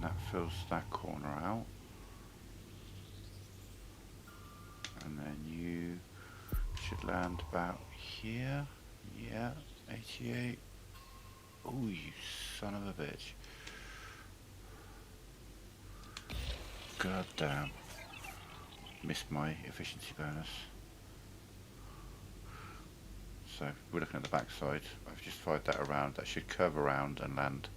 that fills that corner out. And then you should land about here. Yeah, 88. Oh, you son of a bitch. God damn. Missed my efficiency bonus. So we're looking at the back side. I've just fired that around. That should curve around and land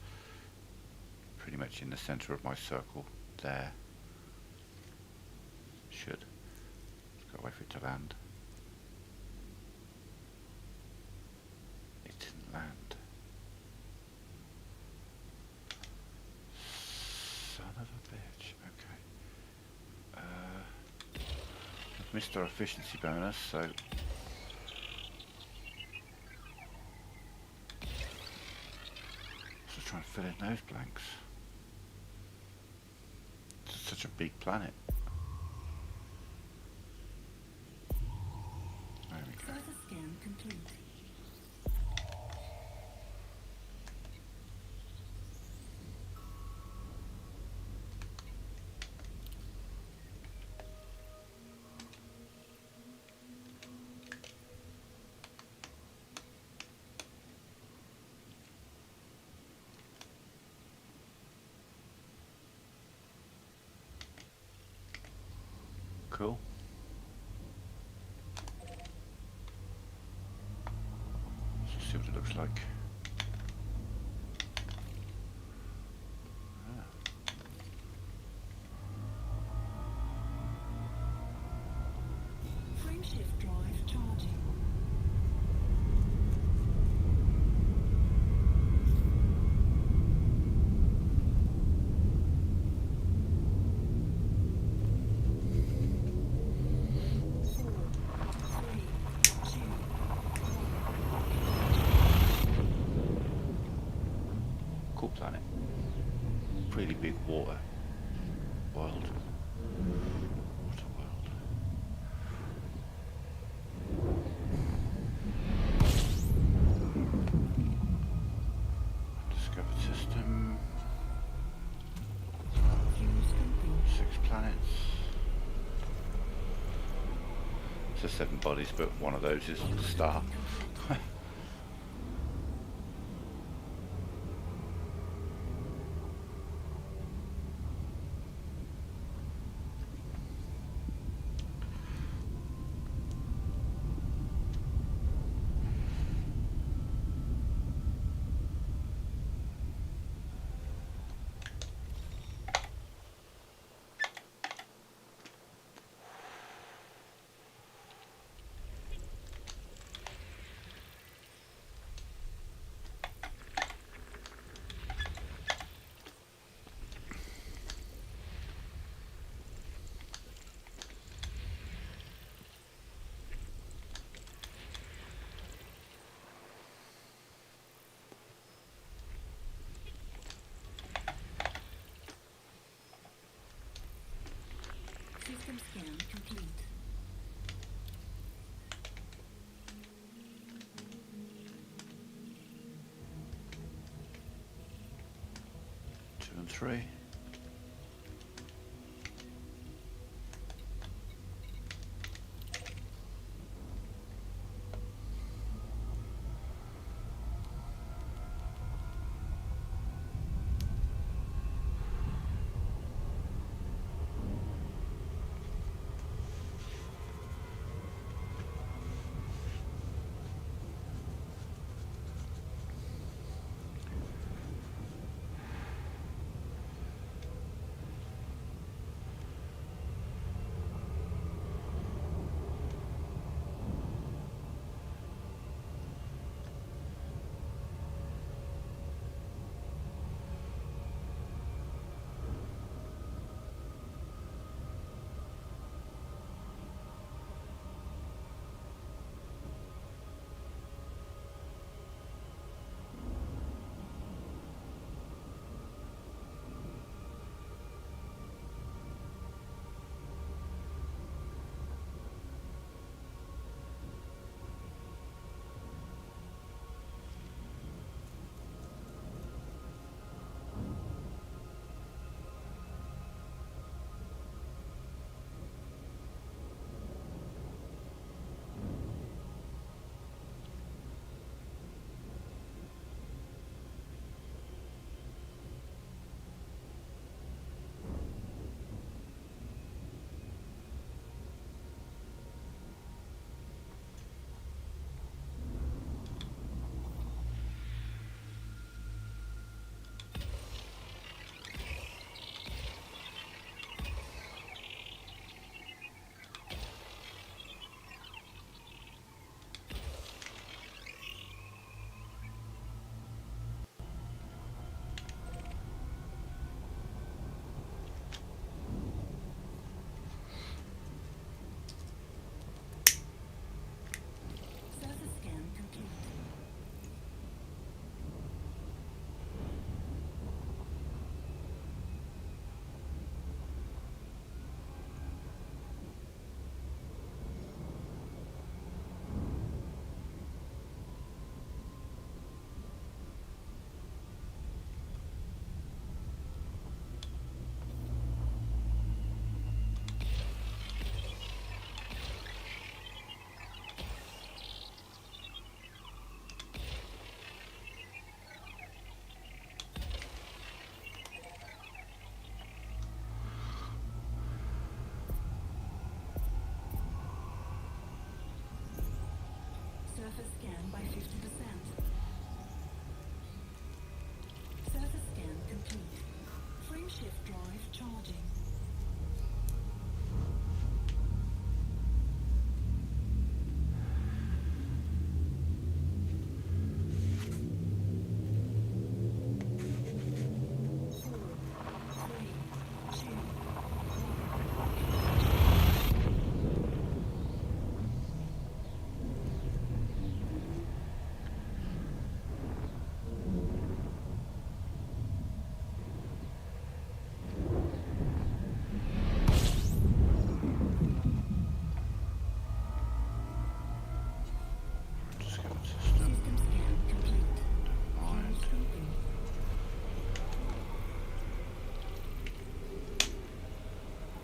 pretty much in the centre of my circle there. Should. Just gotta wait for it to land. It didn't land. Son of a bitch. Okay. I've missed our efficiency bonus, so just try and fill in those blanks. It's such a big planet. There we go. Further scan complete. Cool. Let's see what it looks like. Frame shift drive charging. Cool planet. Pretty big water world. Water world. Discovered system. Fuse complete. 6 planets. So 7 bodies, but one of those is the star. System scan complete. Two and 3. scan by 50%. Surface scan complete. Frameshift drive charging. Just go to system. System scan complete. Mind. Scoping.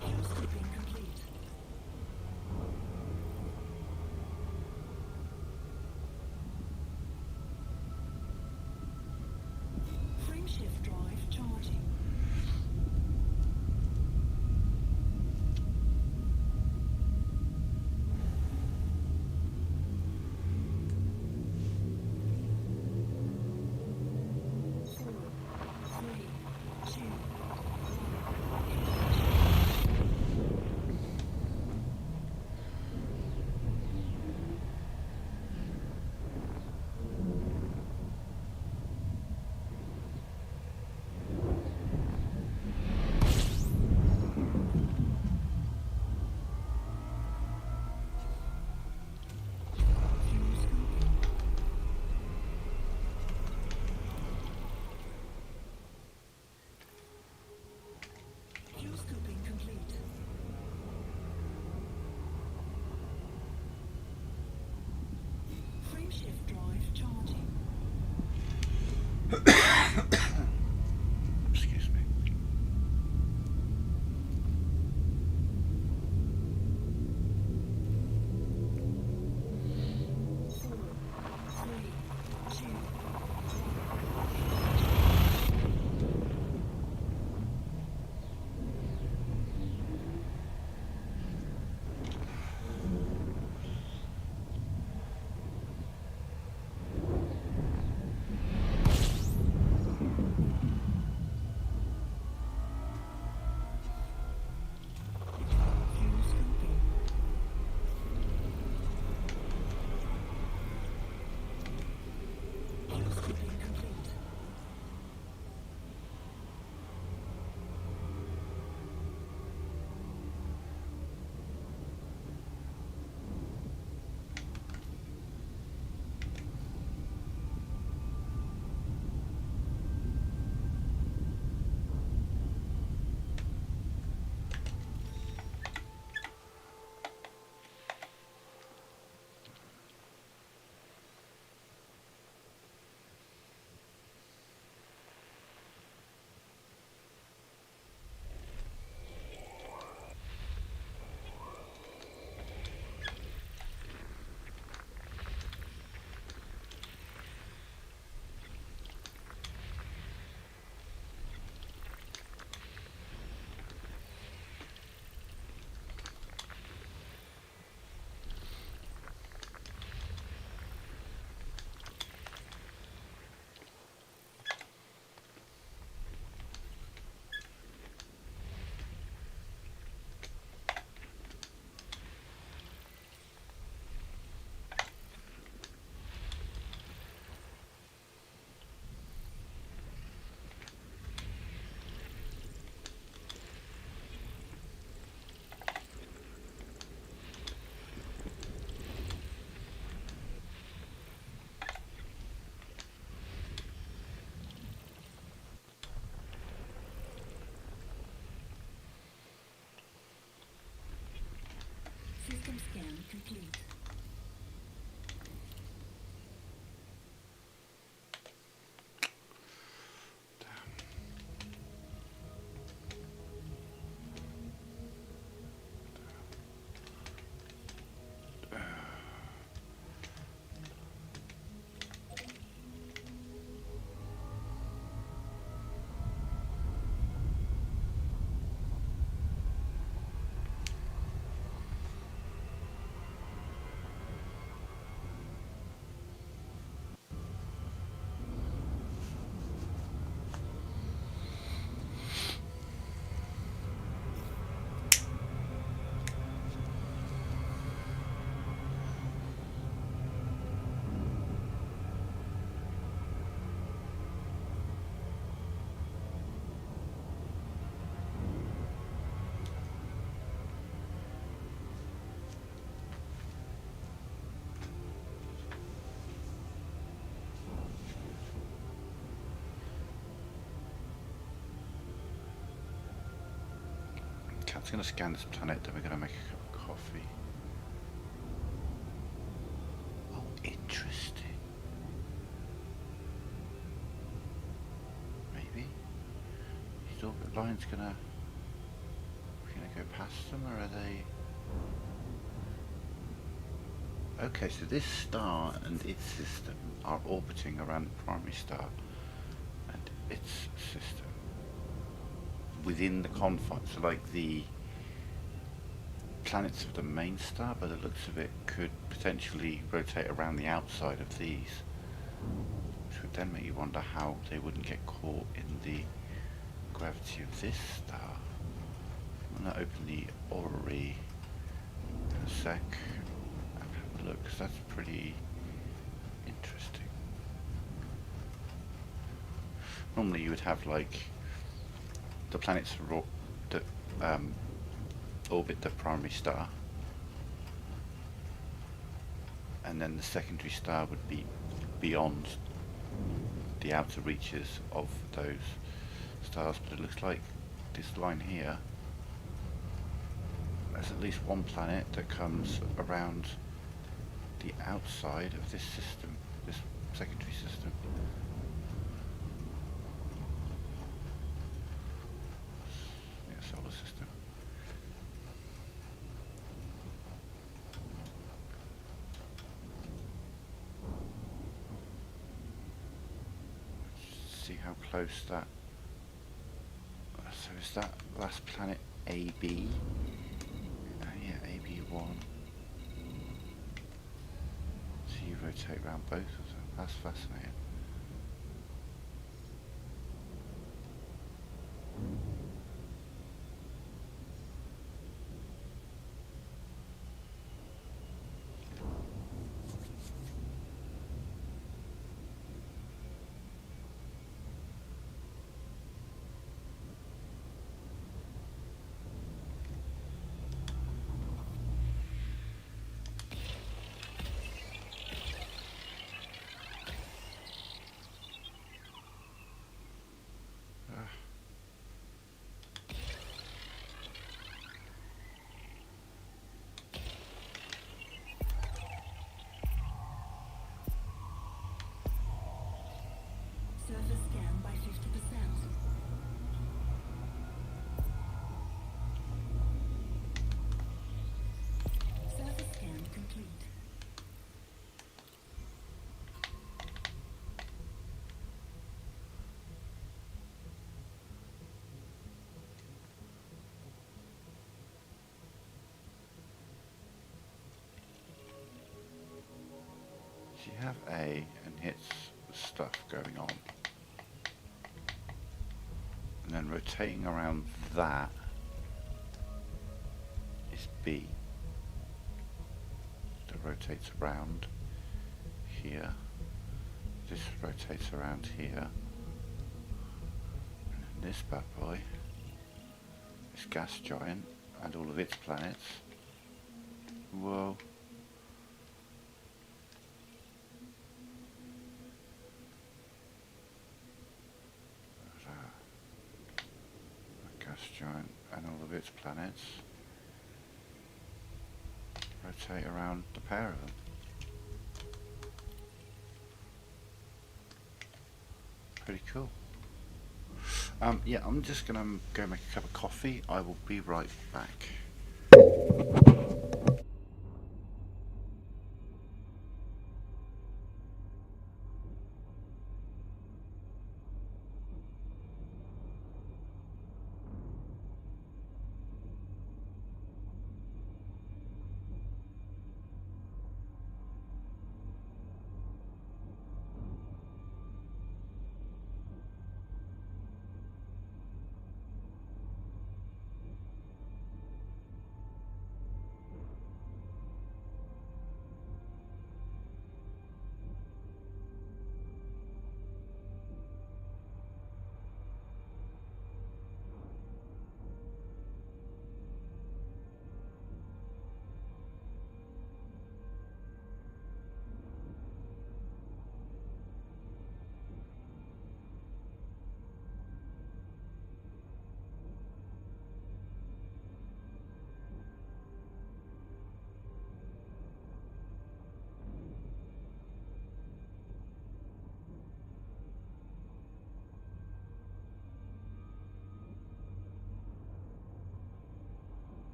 Fuel scoping complete. Frameshift drive charging. Four, three, two, fuel scoping. Fuel scoping complete. Frameshift drive charging. Excuse me. Four, three, two, fuel scoping. Fuel scoping complete. System scan complete. I'm just going to scan this planet, then we're going to make a cup of coffee. Oh, interesting. Maybe these orbit lines gonna go past them, or are they? Okay, so this star and its system are orbiting around the primary star and its system within the confines. So, like the planets of the main star, by the looks of it, could potentially rotate around the outside of these, which would then make you wonder how they wouldn't get caught in the gravity of this star. I'm going to open the orrery in a sec and have a look, because that's pretty interesting. Normally you would have like the planets that orbit the primary star, and then the secondary star would be beyond the outer reaches of those stars, but it looks like this line here, there's at least one planet that comes around the outside of this system, this secondary system. Yeah, solar system. Let's see how close that. So is that last planet AB? Yeah, AB1. So you rotate around both of them. That's fascinating. Surface scan by 50%. Surface scan complete. So you have A and its stuff going on, and then rotating around that is B, that rotates around here. This rotates around here, and then this bad boy, this gas giant and all of its planets. Whoa. Gas giant and all of its planets rotate around the pair of them. Pretty cool. Yeah, I'm just gonna go make a cup of coffee. I will be right back.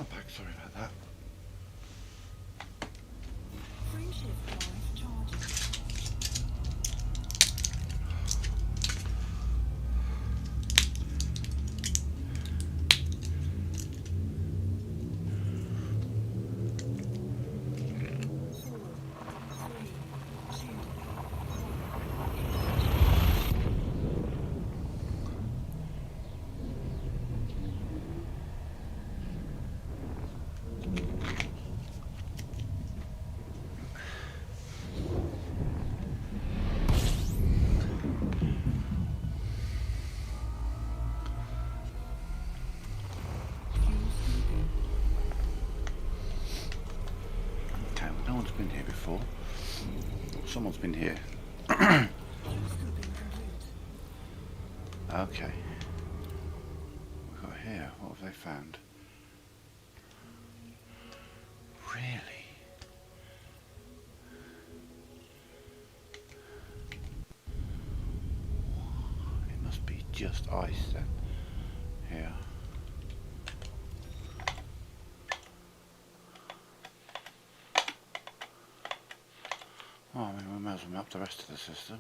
I'm back, sorry about that. Frameshift drive charging. Okay, well, no one's been here before. Someone's been here. Okay. We've got here. What have they found? Really? It must be just ice then. Here. Oh, I mean, we might as well map the rest of the system.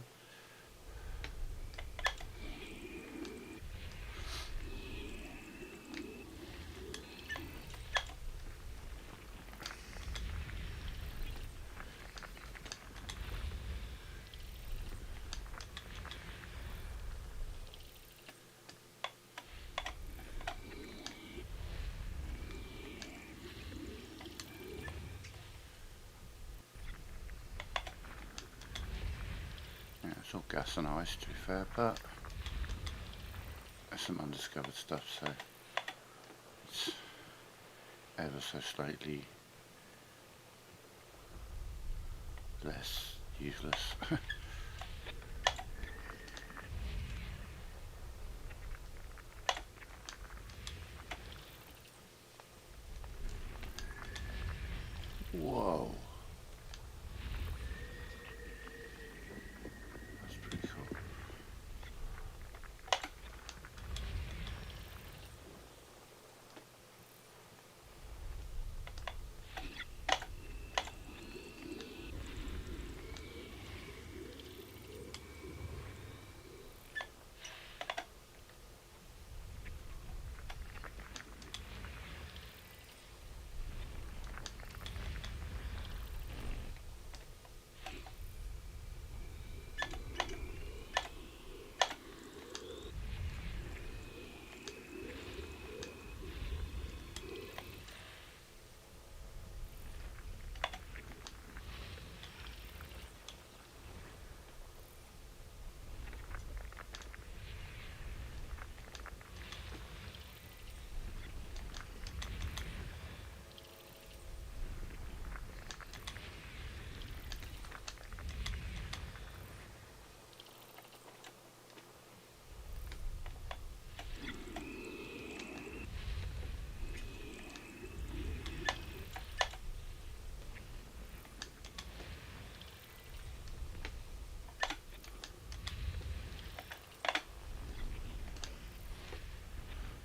Yeah, it's all gas and ice to be fair, but there's some undiscovered stuff, so it's ever so slightly less useless. Whoa. That's pretty cool.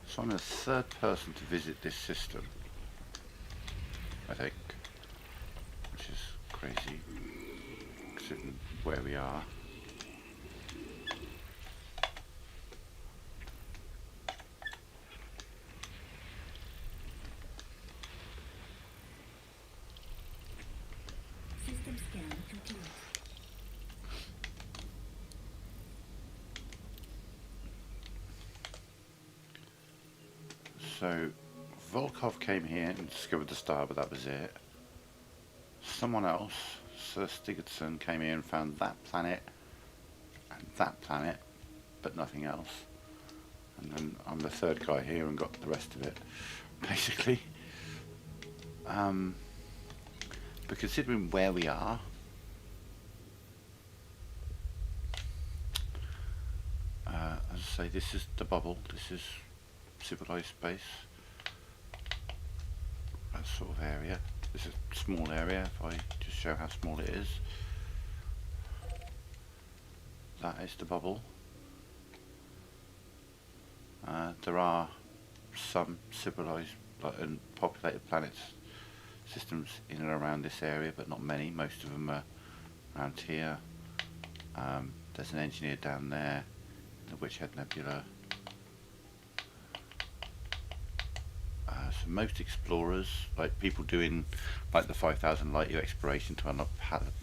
So I'm the third person to visit this system, I think, which is crazy, considering where we are. System scan complete. So Volkov came here and discovered the star, but that was it. Someone else, Sir Stigardson, came here and found that planet and that planet, but nothing else. And then I'm the third guy here and got the rest of it, basically. But considering where we are, as I say, this is the bubble, this is civilized space, that sort of area. This is a small area, if I just show how small it is. That is the bubble. There are some civilized like populated planets systems in and around this area, but not many. Most of them are around here. There's an engineer down there, the Witch Head Nebula. So most explorers, like people doing like the 5,000 light year exploration to unlock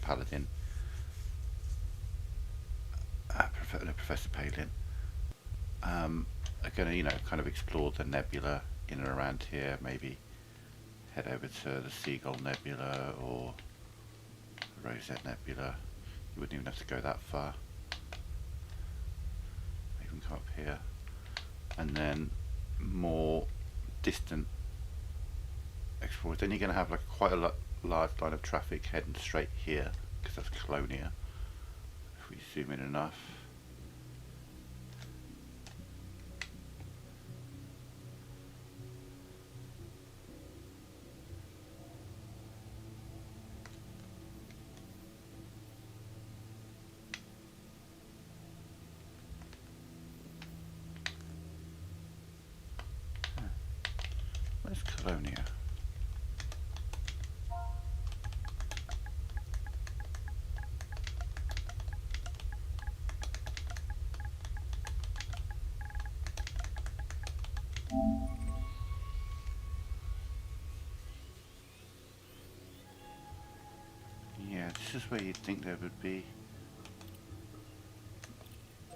Paladin, Professor Palin, are going to, you know, kind of explore the nebula in and around here. Maybe head over to the Seagull Nebula or the Rosette Nebula. You wouldn't even have to go that far. Even come up here, and then more distant explorers. Then you're going to have like quite a large line of traffic heading straight here, because that's Colonia. If we zoom in enough. Where's Colonia? Yeah, this is where you'd think there would be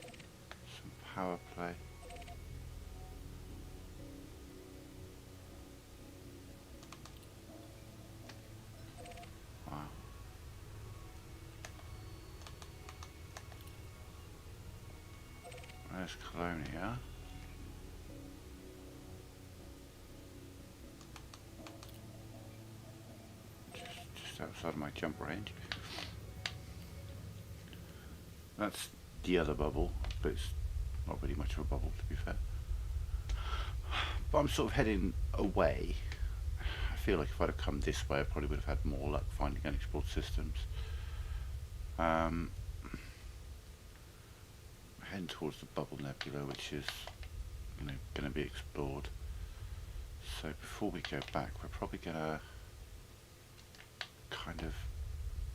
some power play. Wow. There's Colonia. Just outside of my jump range. That's the other bubble, but it's not really much of a bubble, to be fair. But I'm sort of heading away. I feel like if I'd have come this way, I probably would have had more luck finding unexplored systems. Heading towards the Bubble Nebula, which is, you know, going to be explored. So before we go back, we're probably going to kind of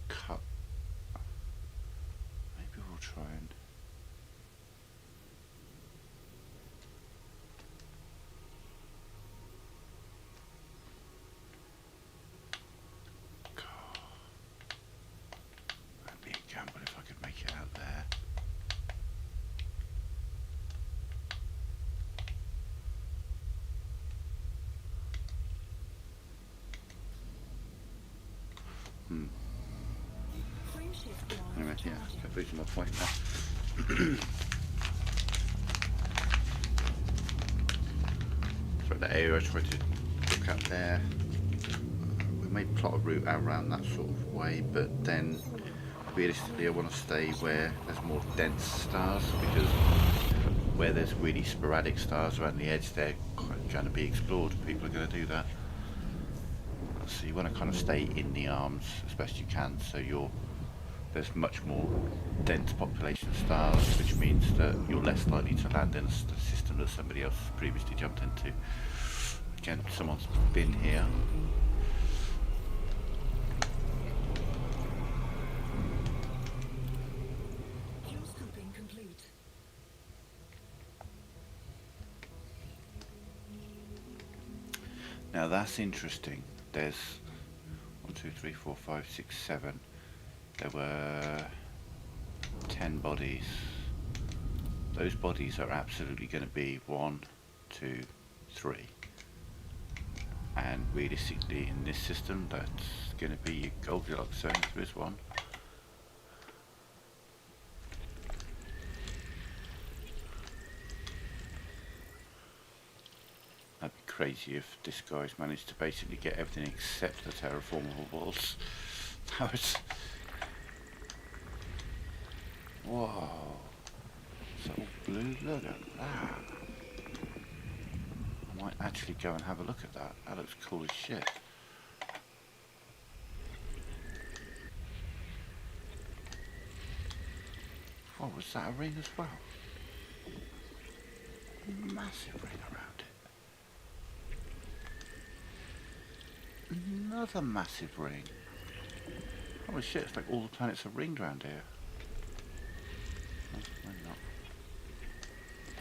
cut. Maybe we'll try and. God, that'd be a gamble if I could make it out there. Anyway, yeah, I'm losing my point now. So the area I tried to look at there, we may plot a route around that sort of way, but then realistically I want to stay where there's more dense stars, because where there's really sporadic stars around the edge, they're going to be explored. People are going to do that. So you want to kind of stay in the arms as best you can, so there's much more dense population of stars, which means that you're less likely to land in a system that somebody else has previously jumped into. Again, someone's been here. Fuel scooping complete. Now that's interesting. There's 1, 2, 3, 4, 5, 6, 7. There were 10 bodies. Those bodies are absolutely going to be 1, 2, 3. And realistically, in this system, that's going to be your Goldilocks zone. There is one. That'd be crazy if this guy's managed to basically get everything except the terraformable walls. That was... Whoa. It's all blue. Look at that. I might actually go and have a look at that. That looks cool as shit. Oh, was that a ring as well? Massive ring around it. Another massive ring. Holy shit, it's like all the planets are ringed around here. Oh, maybe not.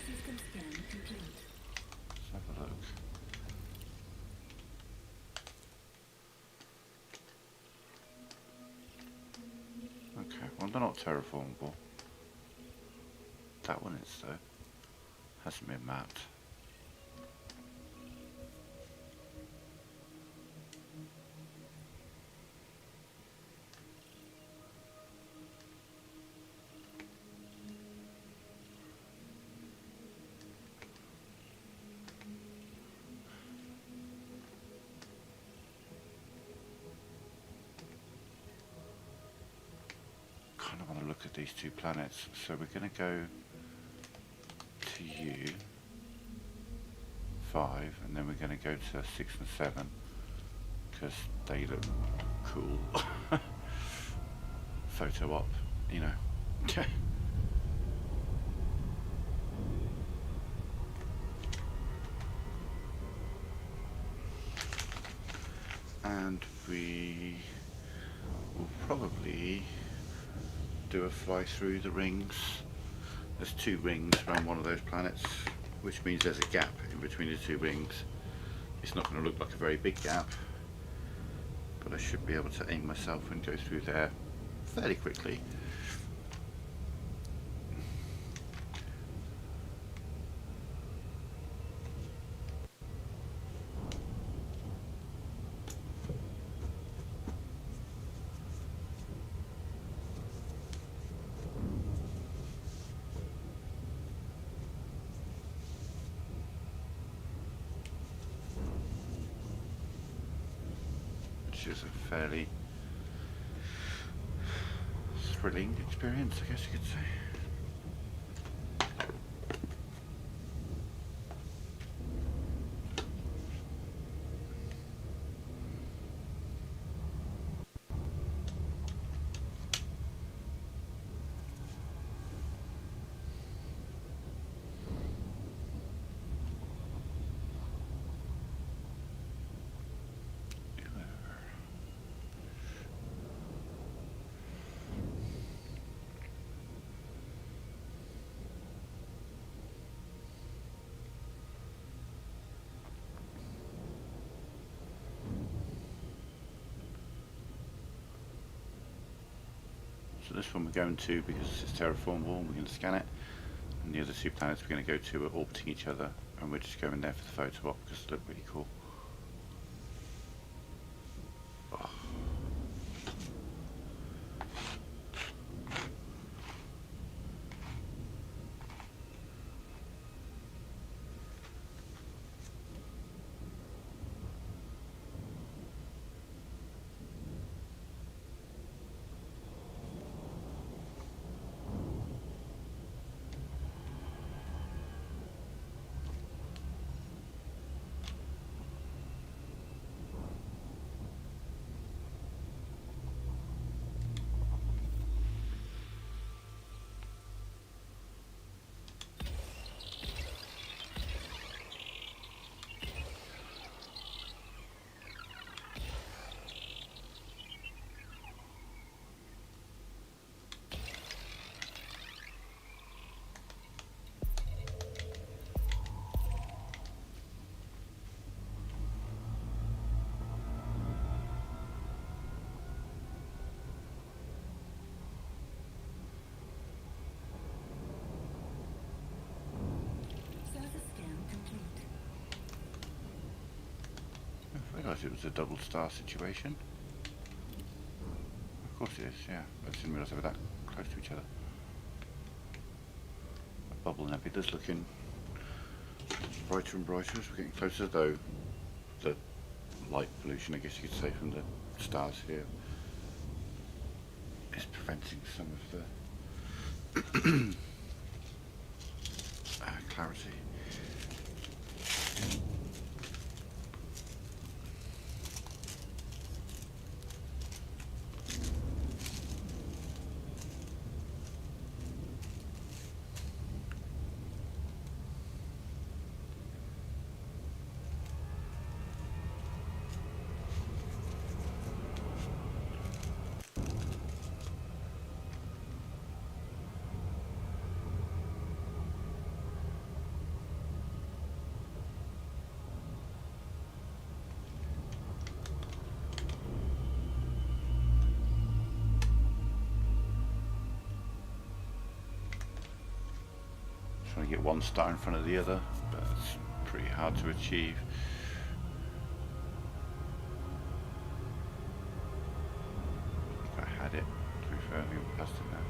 System scan complete. Let's have a look. Okay, well they're not terraformable. That one is though. Hasn't been mapped. Kind of want to look at these two planets, so we're going to go to U5 and then we're going to go to 6 and 7 because they look cool. Photo op, you know. And we will probably do a fly through the rings. There's 2 rings around one of those planets, which means there's a gap in between the 2 rings. It's not going to look like a very big gap, but I should be able to aim myself and go through there fairly quickly. Which is a fairly thrilling experience, I guess you could say. So this one we're going to because it's terraformable and we're going to scan it, and the other 2 planets we're going to go to are orbiting each other, and we're just going there for the photo op because they look really cool. Oh. Surface scan complete. I realised it was a double star situation. Of course it is, yeah. I just didn't realise they were that close to each other. The bubble nebula's looking brighter and brighter as we're getting closer, though the light pollution, I guess you could say, from the stars here is preventing some of the clarity. Trying to get one star in front of the other, but it's pretty hard to achieve. If I had it, to be fair, I think I'm past it now.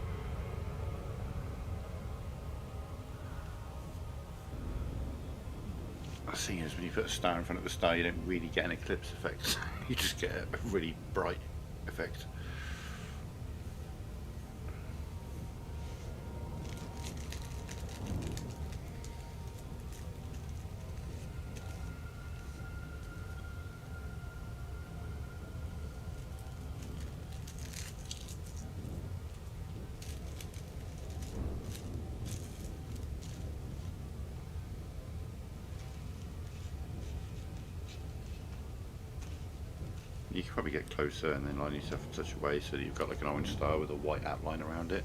The thing is, when you put a star in front of the star, you don't really get an eclipse effect. You just get a really bright effect. You can probably get closer and then line yourself in such a way so that you've got like an orange star with a white outline around it.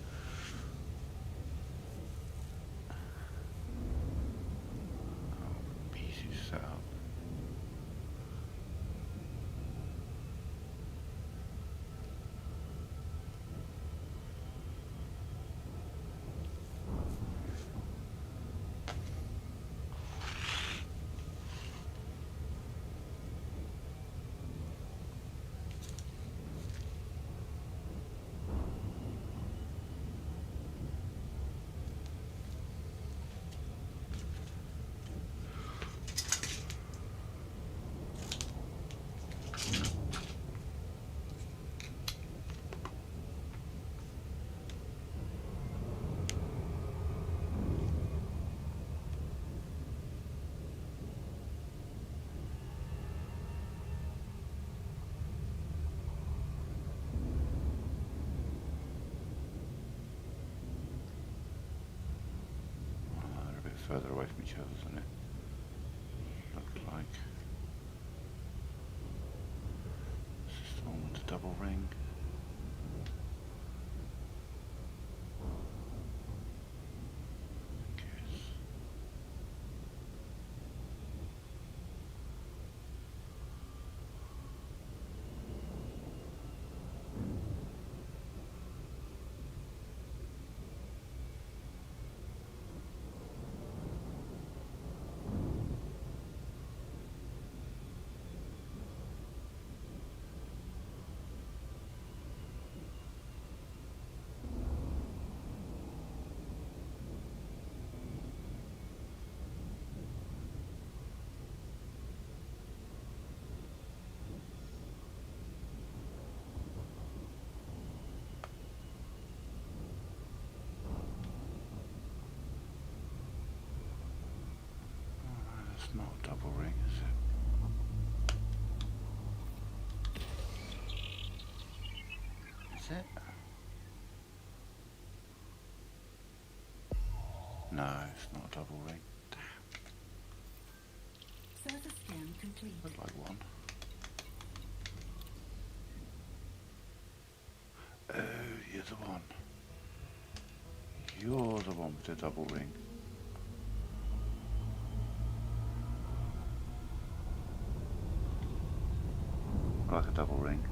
Oh, easy set up. Further away from each other, doesn't it? Look like this is the one with the double ring. It's not a double ring, is it? Is it? No, it's not a double ring. Surface scan complete. Looks like one. Oh, you're the one. You're the one with the double ring. Like a double ring.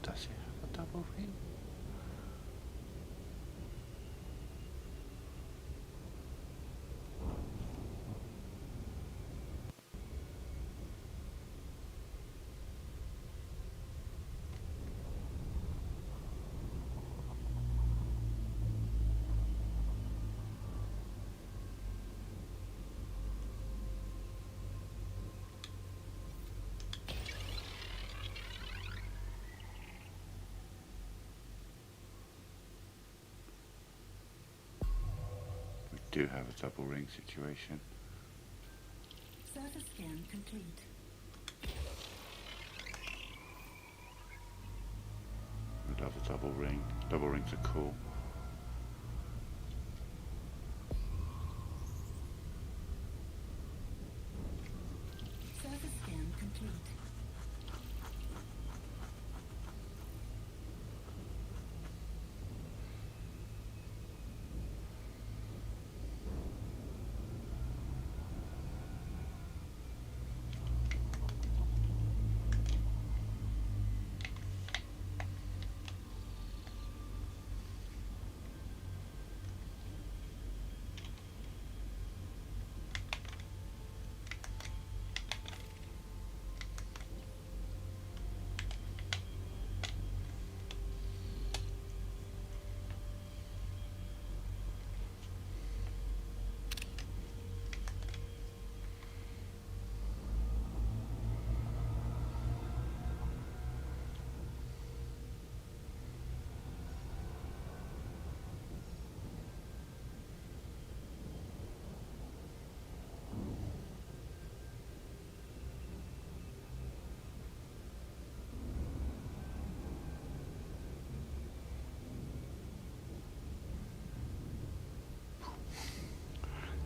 Does it have a double ring? do have a double ring situation. Surface scan complete. I love a double ring. Double rings are cool. Surface scan complete.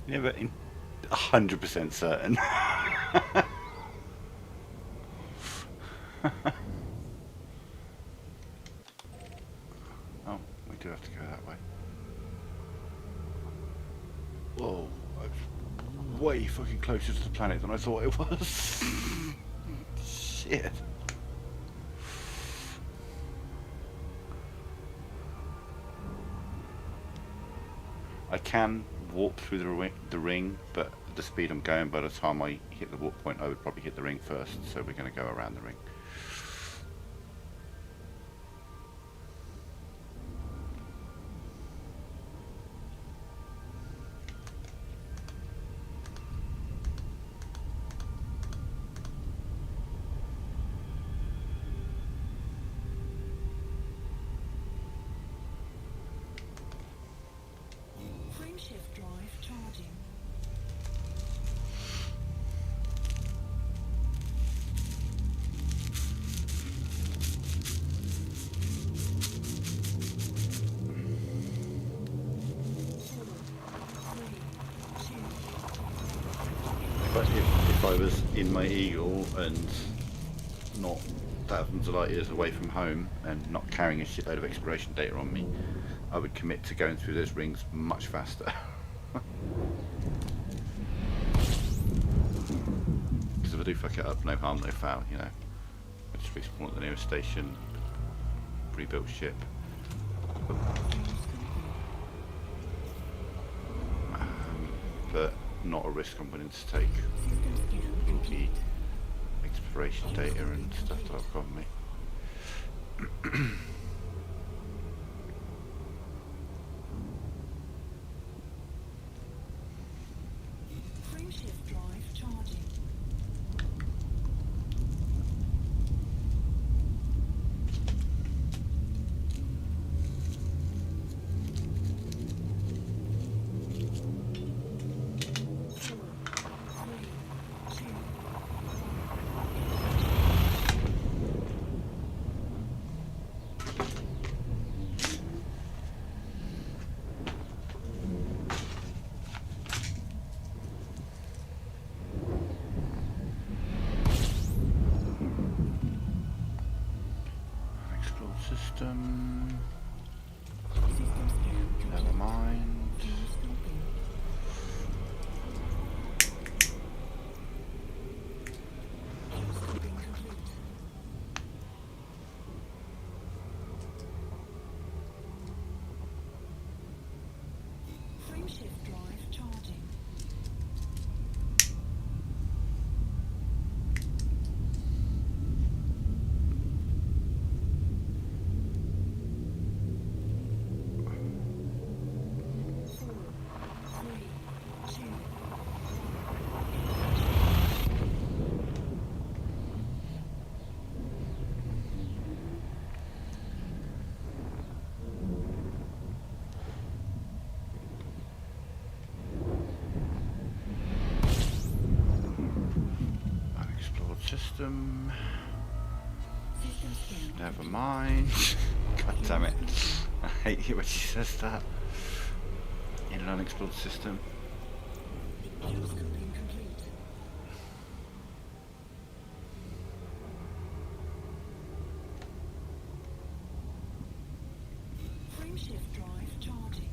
Never 100% certain. Oh, we do have to go that way. Whoa, that's way fucking closer to the planet than I thought it was. Shit. I can warp through the ring, but at the speed I'm going, by the time I hit the warp point, I would probably hit the ring first, so we're going to go around the ring. Frameshift drive charging. But if I was in my Eagle and not thousands of light years away from home and not carrying a shitload of exploration data on me, I would commit to going through those rings much faster. Because if I do fuck it up, no harm, no foul, you know. I just respawn at the nearest station, rebuild ship. But not a risk I'm willing to take. System scan All the complete. exploration data and stuff that I've got on me. Frameshift drive charging. Explore system. System scan complete. Never mind. Scoping. Scoping complete. Frameshift drive charging. system. System scan. Never mind. God damn it. I hate it when she says that. In an unexplored system. Fuel scooping complete. Frame shift drive charging.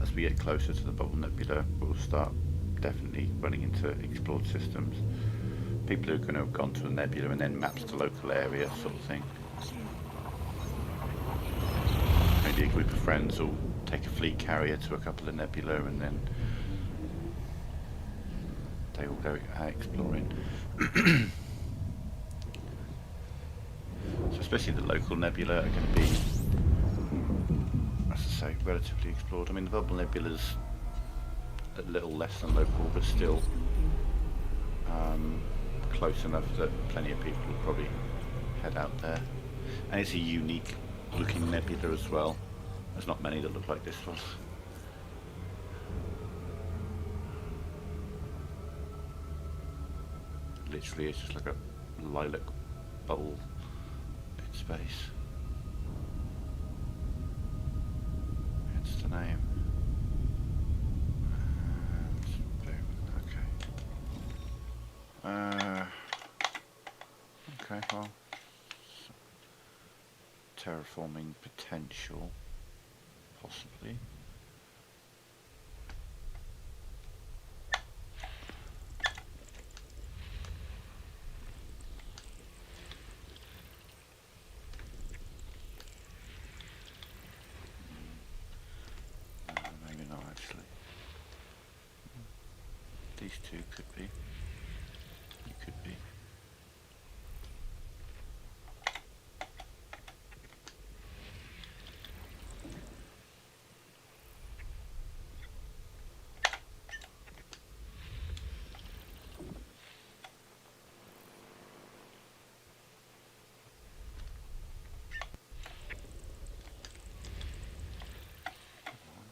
As we get closer to the Bubble Nebula, we'll start definitely running into explored systems. People are going to have gone to a nebula and then maps the local area, sort of thing. Maybe a group of friends will take a fleet carrier to a couple of nebula and then they will go exploring. So especially the local nebula are going to be, as I say, relatively explored. I mean, the Bubble Nebula's a little less than local, but still close enough that plenty of people will probably head out there. And it's a unique looking nebula as well. There's not many that look like this one. Literally, it's just like a lilac bowl in space. Hence the name. Okay, well, terraforming potential, possibly. Maybe not actually. These two could be. You could be.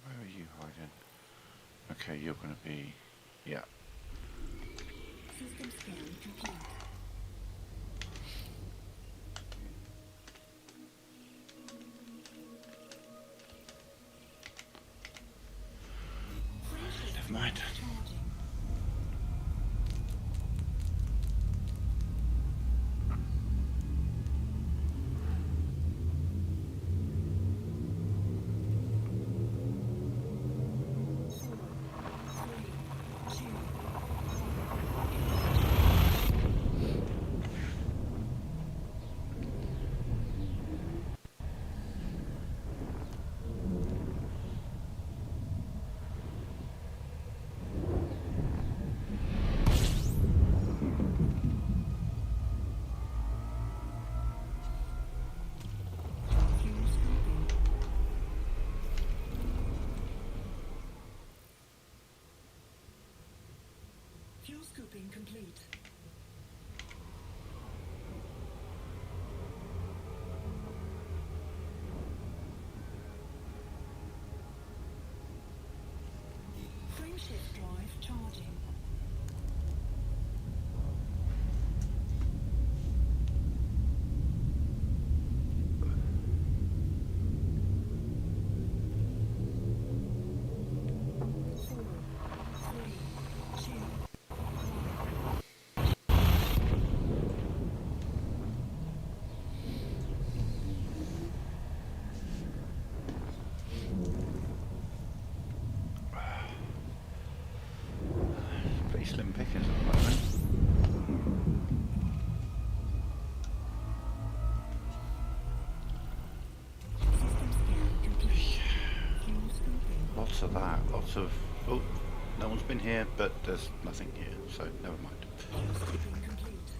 Where are you hiding? Okay, you're going to be, yeah. System scan complete. Never mind. Charging. Fuel scooping complete. Frame shift drive charging. Pretty slim pickings at the moment. System scan complete. Fuel scooping. Lots of that, lots of, oh, no one's been here, but there's nothing here, so never mind. Fuel scooping complete.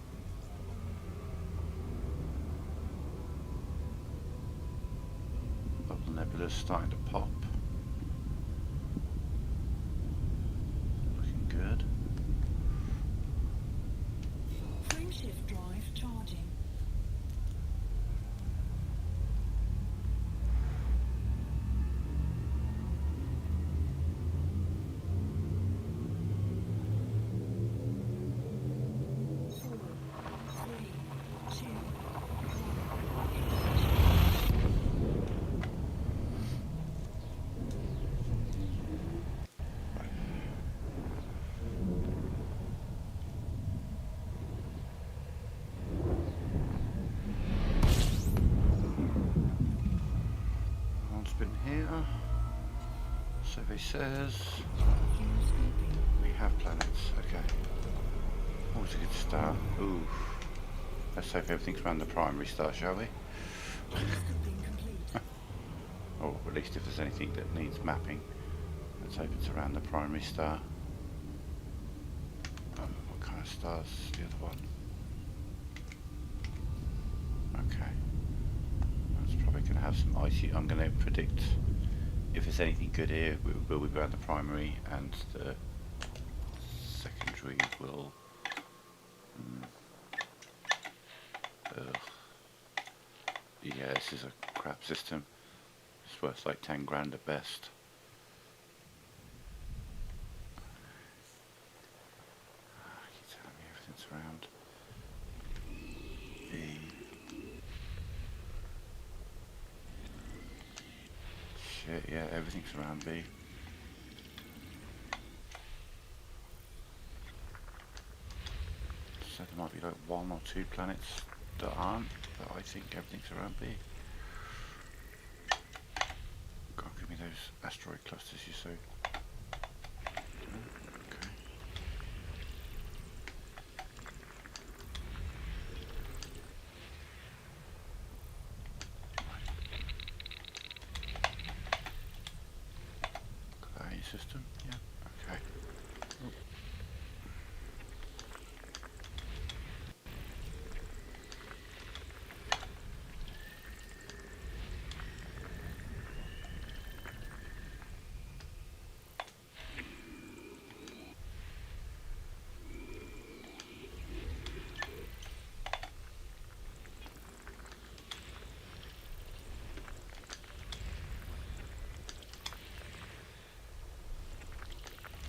Bubble Nebula's starting to pop. Looking good. Frame shift drive charging. Survey says Fuel scoping. we have planets. Okay. Always a good start. Ooh. Let's hope everything's around the primary star, shall we? Fuel scoping complete. Or at least if there's anything that needs mapping. Let's hope it's around the primary star. What kind of star's the other one? Okay. That's probably going to have some icy. I'm going to predict if there's anything good here, we'll be around the primary, and the secondary will. Ugh. Yeah, this is a crap system. It's worth like 10 grand at best. Keep telling me everything's around. B. Shit, yeah, everything's around B. So there might be like 1 or 2 planets that aren't, but I think everything's around B. God, give me those asteroid clusters you see. Okay. Clay system, yeah, okay. Oh.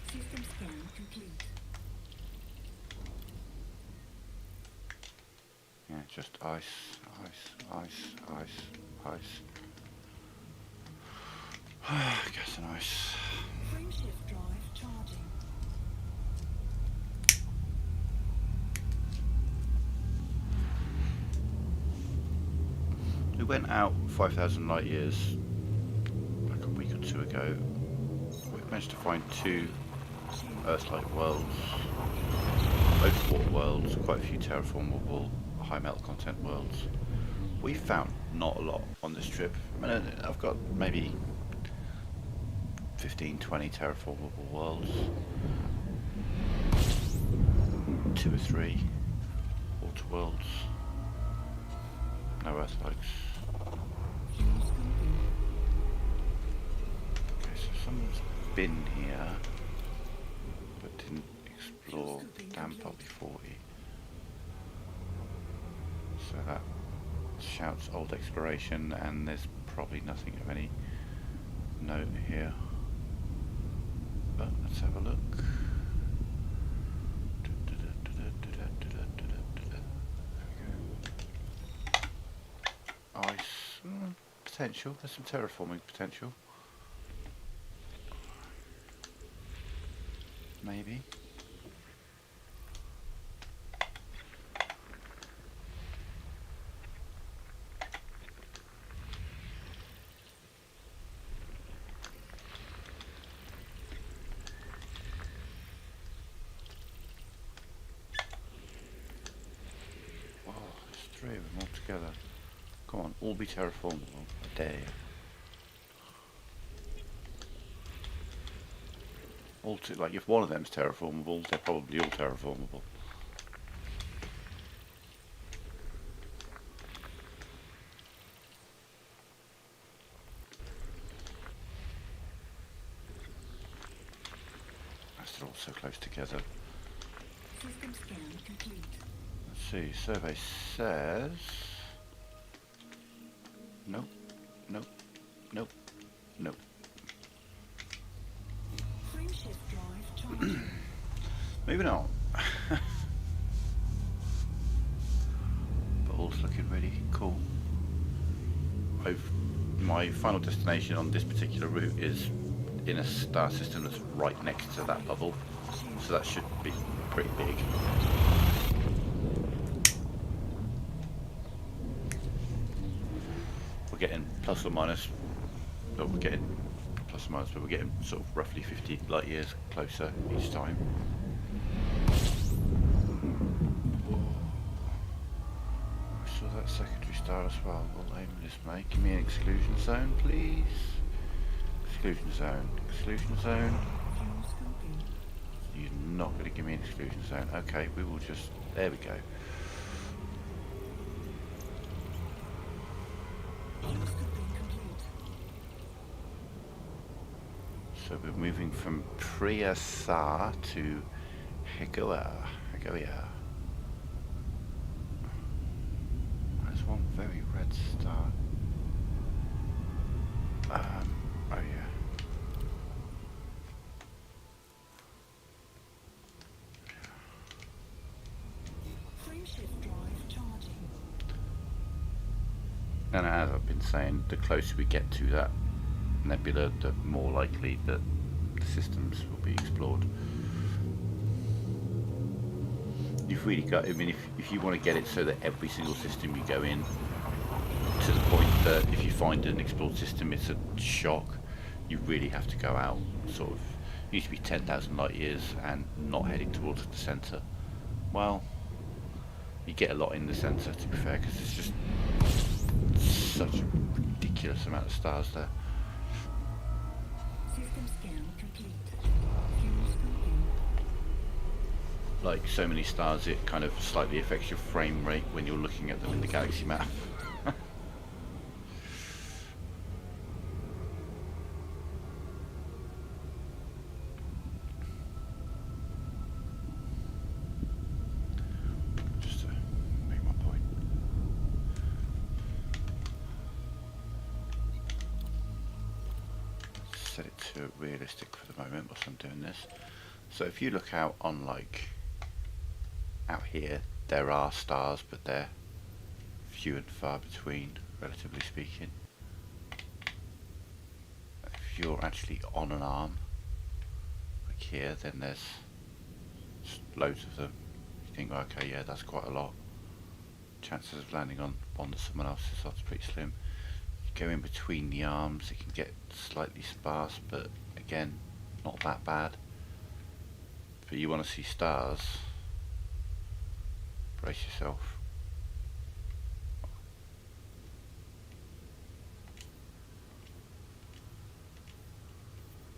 System scan complete. Yeah, just ice, ice, ice, ice, ice. Gas and ice. Frameshift drive charging. We went out 5,000 light years like a week or 2 ago. We've managed to find 2 Earth-like worlds, both water worlds, quite a few terraformable high metal content worlds. We found not a lot on this trip. I mean, I've got maybe 15, 20 terraformable worlds, 2 or 3 water worlds, no Earth-likes. Fuel scoping. Okay, so someone's been here but didn't explore damn Poppy 40. So that shouts old exploration, and there's probably nothing of any note here. But let's have a look. Ice, potential. There's some terraforming potential. Maybe. Oh, there's 3 of them all together. Come on, all be terraformable. I dare you. All like if one of them's terraformable, they're probably all terraformable. That's all so close together. System scan complete. Let's see, survey says... Nope, nope, nope, nope. Frameshift drive charging. Maybe not. But all's looking really cool. My final destination on this particular route is in a star system that's right next to that bubble, so that should be pretty big. We're getting plus or minus, but we're getting plus plus or minus, but we're getting sort of roughly 50 light years closer each time. I saw that secondary star as well. What aim this make? Give me an exclusion zone, please. Exclusion zone. Exclusion zone. Fuel scoping. You're not going to give me an exclusion zone. Okay, we will just... There we go. Fuel scoping complete. So we're moving from Priya-Sa to Hegoa. There's one very red star. Oh yeah. Frameshift drive charging. And as I've been saying, the closer we get to that nebula, the more likely that the systems will be explored. You've really got, I mean, if you want to get it so that every single system you go in, to the point that if you find an explored system it's a shock, you really have to go out sort of, it used to be 10,000 light years and not heading towards the centre. Well, you get a lot in the centre, to be fair, because it's just such a ridiculous amount of stars there. System scan complete. Fuel scoping. Like so many stars, it kind of slightly affects your frame rate when you're looking at them in the galaxy map. Just to make my point. Set it to realistic for the moment whilst I'm doing this. So if you look out on, like, out here, there are stars, but they're few and far between, relatively speaking. If you're actually on an arm, like here, then there's loads of them. You think, okay, yeah, that's quite a lot. Chances of landing on one that someone else is pretty slim. You go in between the arms, it can get slightly sparse, but again, not that bad. But you want to see stars, brace yourself.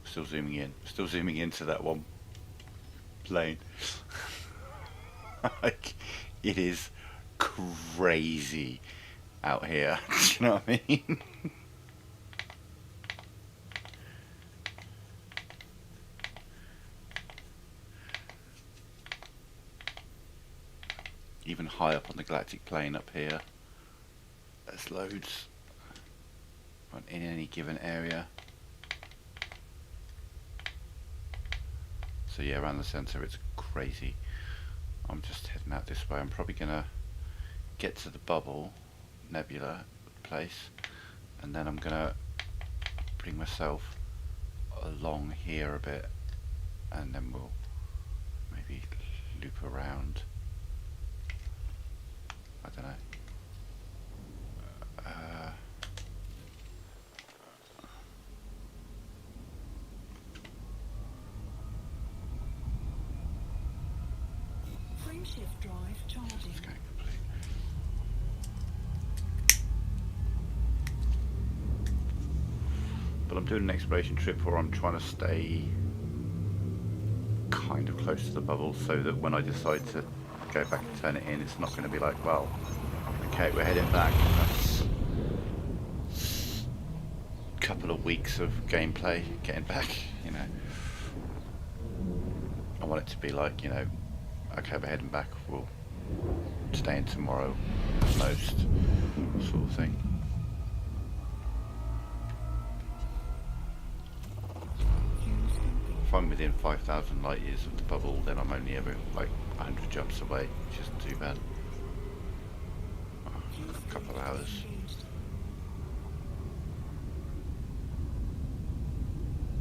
Still zooming into that one plane. Like, it is crazy out here. Do you know what I mean? Even high up on the galactic plane up here, there's loads in any given area. So yeah, around the centre it's crazy. I'm just heading out this way. I'm probably gonna get to the bubble nebula place, and then I'm gonna bring myself along here a bit, and then we'll maybe loop around. I don't know. Frameshift drive charging. It's going complete. But I'm doing an exploration trip where I'm trying to stay kind of close to the bubble, so that when I decide to go back and turn it in, it's not going to be like, well, okay, we're heading back. That's a couple of weeks of gameplay getting back, you know. I want it to be like, you know, okay, we're heading back, we'll stay in tomorrow at most, sort of thing. If I'm within 5,000 light years of the bubble, then I'm only ever like 100 jumps away, which isn't too bad. A couple of hours.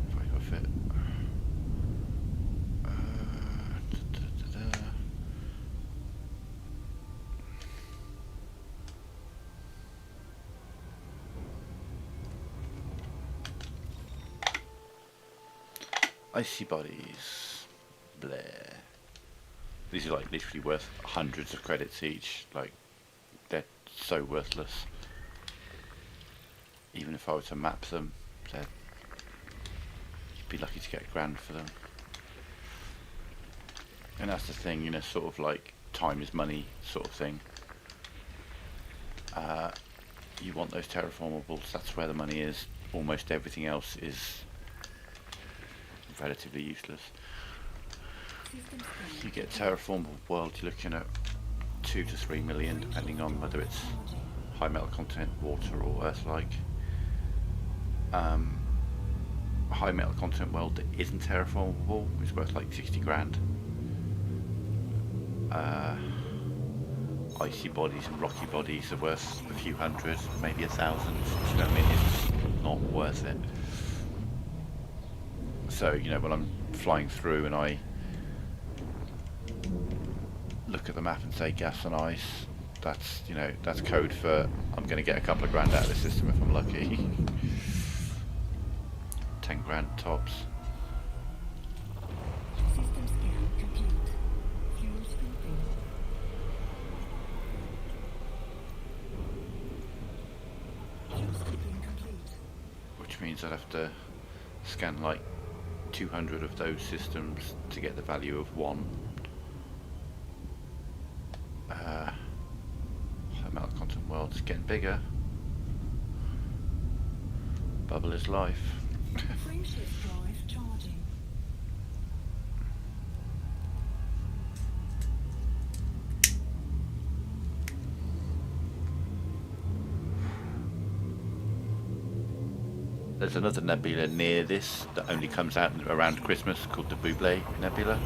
If I go fit. Icy bodies. Bleh. These are like literally worth hundreds of credits each. Like, they're so worthless. Even if I were to map them, you'd be lucky to get a grand for them. And that's the thing, you know, sort of like time is money sort of thing. You want those terraformables, that's where the money is. Almost everything else is relatively useless. You get terraformable world, you're looking at 2 to 3 million, depending on whether it's high metal content, water or earth-like. High metal content world that isn't terraformable is worth like 60 grand. Icy bodies and rocky bodies are worth a few hundred, maybe 1,000. You know what I mean? It's not worth it. So, you know, when I'm flying through and I look at the map and say gas and ice, that's, you know, that's code for I'm going to get a couple of grand out of the system if I'm lucky. 10 grand tops. System scan complete. Fuel scooping. Fuel scooping complete. Which means I'd have to scan like 200 of those systems to get the value of one. High metal content world's getting bigger. Bubble is life. Frame shift drive charging. There's another nebula near this that only comes out around Christmas called the Buble Nebula.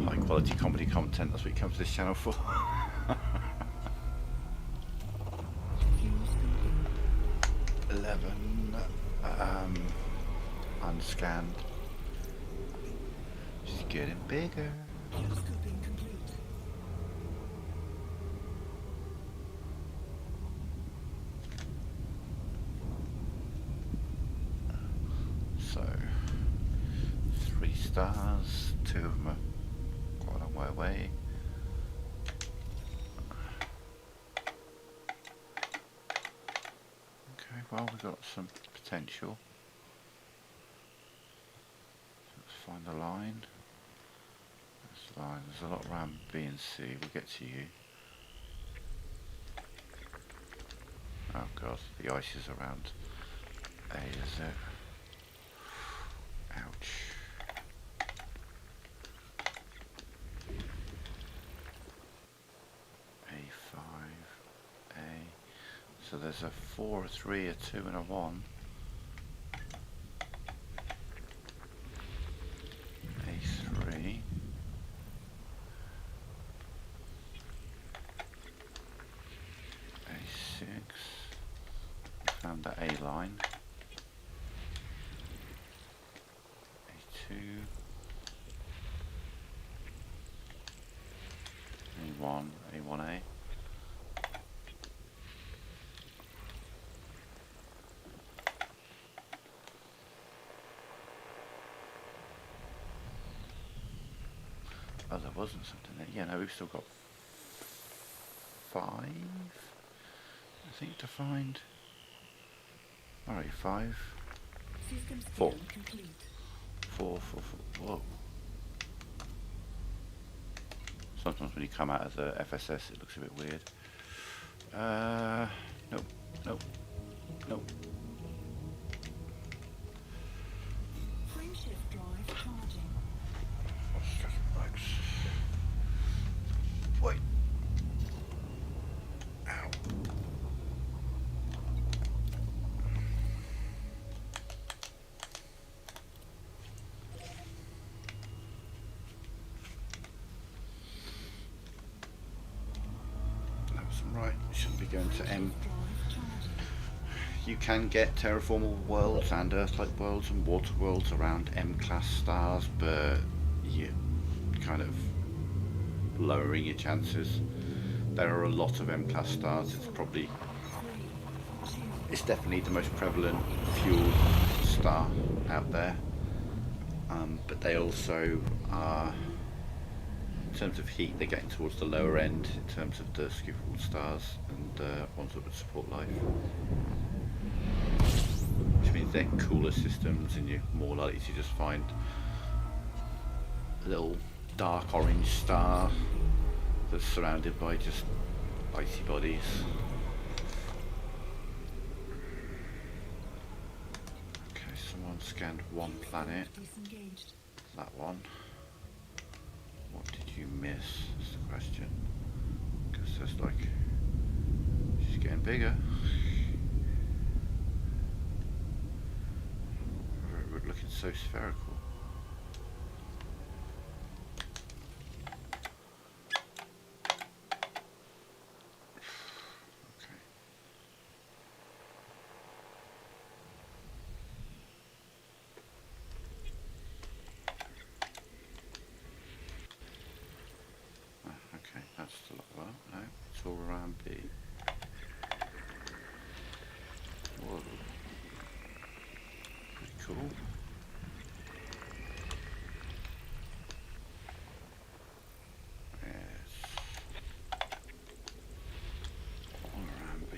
High quality comedy content, that's what you come to this channel for. Fuel scooping. 11 unscanned. She's getting bigger. Fuel scooping complete. So 3 stars, 2 of them are quite a long way away. Okay, well, we've got some potential. Let's find the line. That's the line. There's a lot around B and C. We'll get to you. Oh god, the ice is around A, is it? Ouch. A5, A. So there's a 4, a 3, a 2 and a 1. A3. A6. Found the A line. A2. A1, A1A. Oh, there wasn't something there. Yeah, no, we've still got 5, I think, to find. Alright, 5. System scan 4. complete. 4, 4, 4. Whoa. Sometimes when you come out of the FSS it looks a bit weird. Nope, nope, nope. Frame shift drive charging. Wait. Ow. That wasn't right. It shouldn't be going to M. Drive charging. you can get terraformable worlds and Earth-like worlds and water worlds around M-class stars, but you're kind of lowering your chances. There are a lot of M-class stars. It's definitely the most prevalent fuel star out there, but they also are, in terms of heat, they're getting towards the lower end in terms of the scoopable stars and ones that would support life. Which means they're cooler systems and you're more likely to just find a little dark orange star that's surrounded by just icy bodies. Okay, someone scanned one planet. That one. What did you miss? Is the question. Because there's like, she's getting bigger. We're looking so spherical. Okay, that's still well, no, it's all around B. Whoa. Pretty cool. Yes. All around B.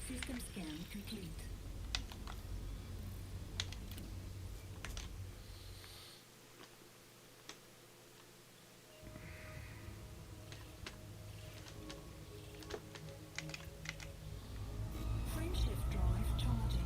System scan complete. Frameshift drive charging.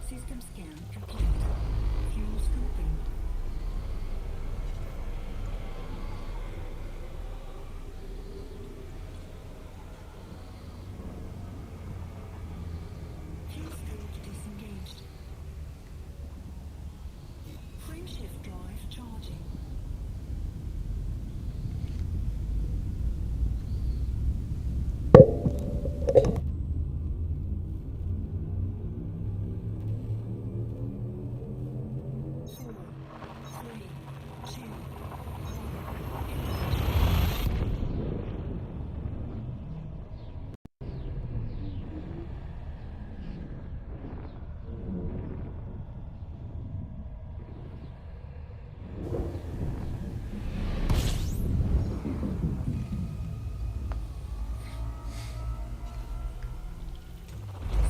System scan complete. Fuel scooping. Fuel scoop disengaged. Frameshift drive charging.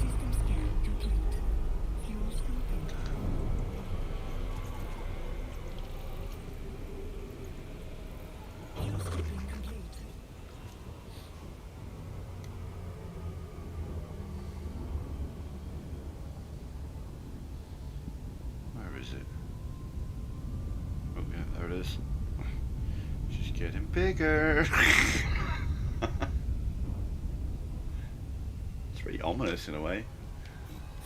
System scan complete. Fuel scooping. Fuel scooping complete. Where is it? Oh yeah, there it is. She's getting bigger. It's really ominous in a way.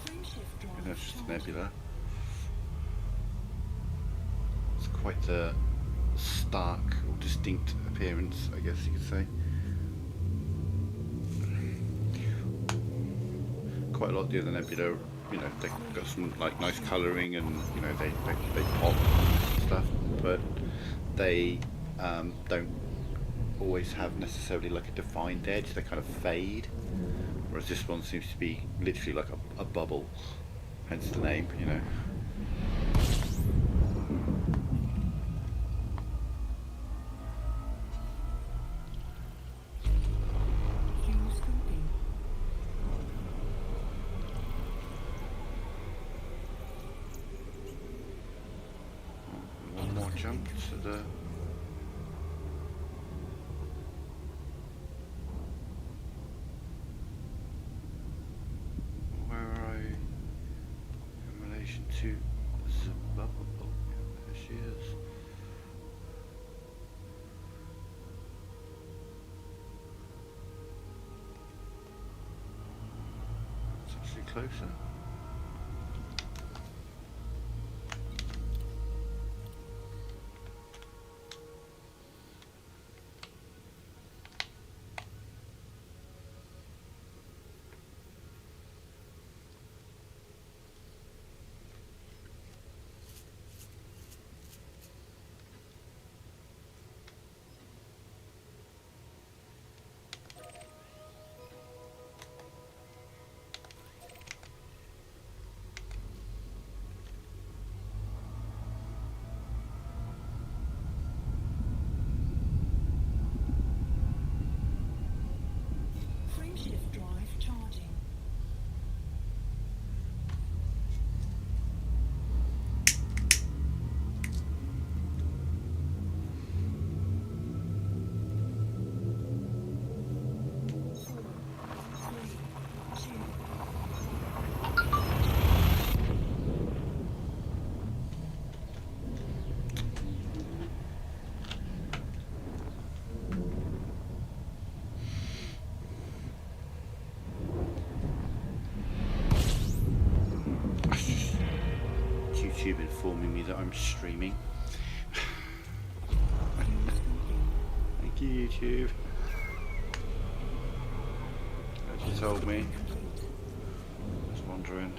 Frameshift drive That's just a charging. nebula. It's quite the stark or distinct appearance, I guess you could say. Quite a lot of the other nebula, you know, they've got some like nice colouring and you know they pop and stuff, but they don't always have necessarily like a defined edge. They kind of fade, whereas this one seems to be literally like a bubble, hence the name, you know. jump to the... Where are I in relation to the bubble? Oh, there she is. It's actually closer. Frameshift drive charging. YouTube informing me that I'm streaming. Thank you, YouTube. As you told me. I was wondering.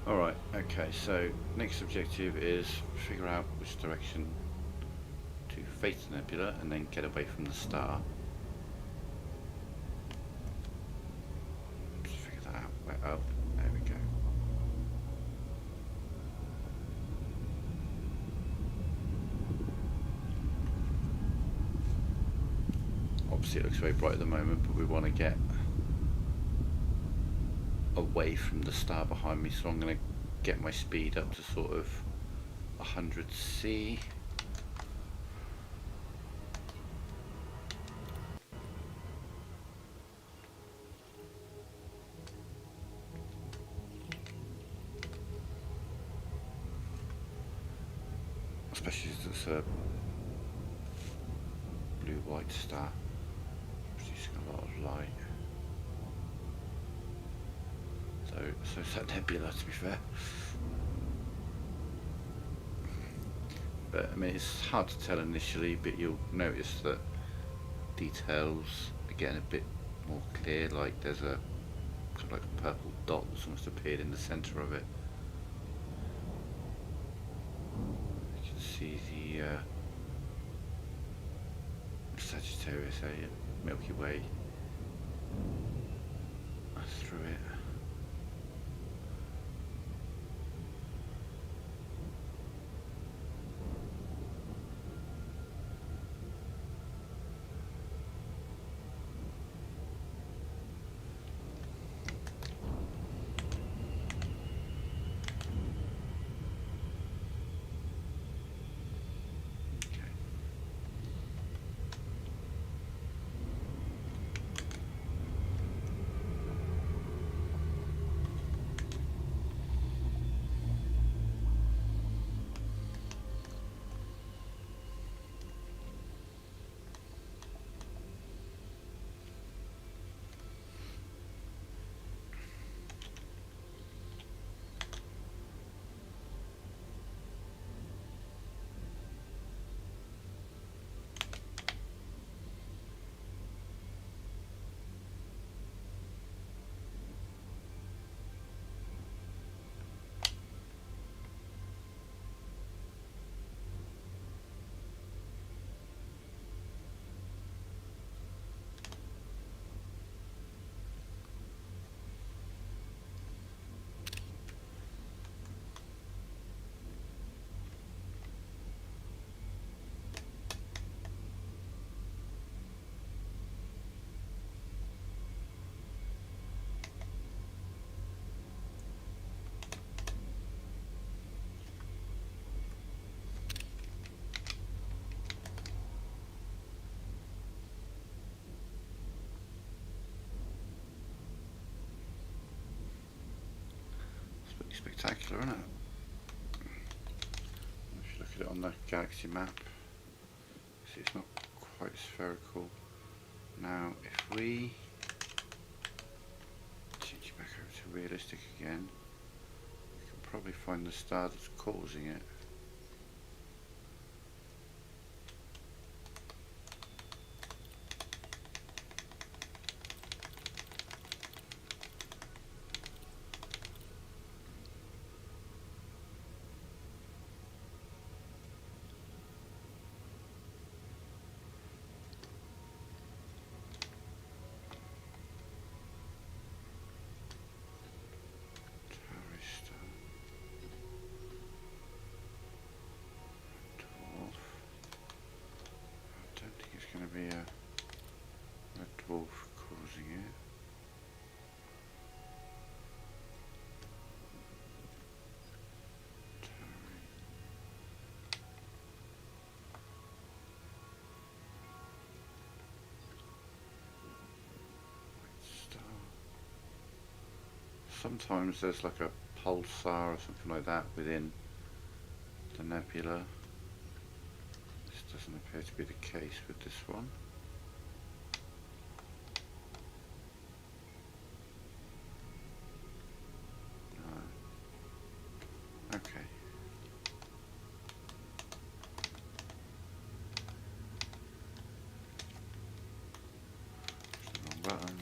Alright, okay, so next objective is figure out which direction to face the nebula and then get away from the star. Just figure that out. Oh, there we go. Obviously it looks very bright at the moment, but we want to get away from the star behind me, so I'm going to get my speed up to sort of 100C. Especially as it's a blue-white star, producing a lot of light. So it's that nebula, to be fair. But I mean, it's hard to tell initially, but you'll notice that details are getting a bit more clear. Like there's a kind of like a purple dot that's almost appeared in the centre of it. You can see the Sagittarius A, Milky Way through it. spectacular, isn't it? If you look at it on the galaxy map, see it's not quite spherical. Now if we change it back over to realistic again, we can probably find the star that's causing it. Going to be a red dwarf causing it. White star. Sometimes there's like a pulsar or something like that within the nebula. This doesn't appear to be the case with this one. No. Okay. Wrong buttons.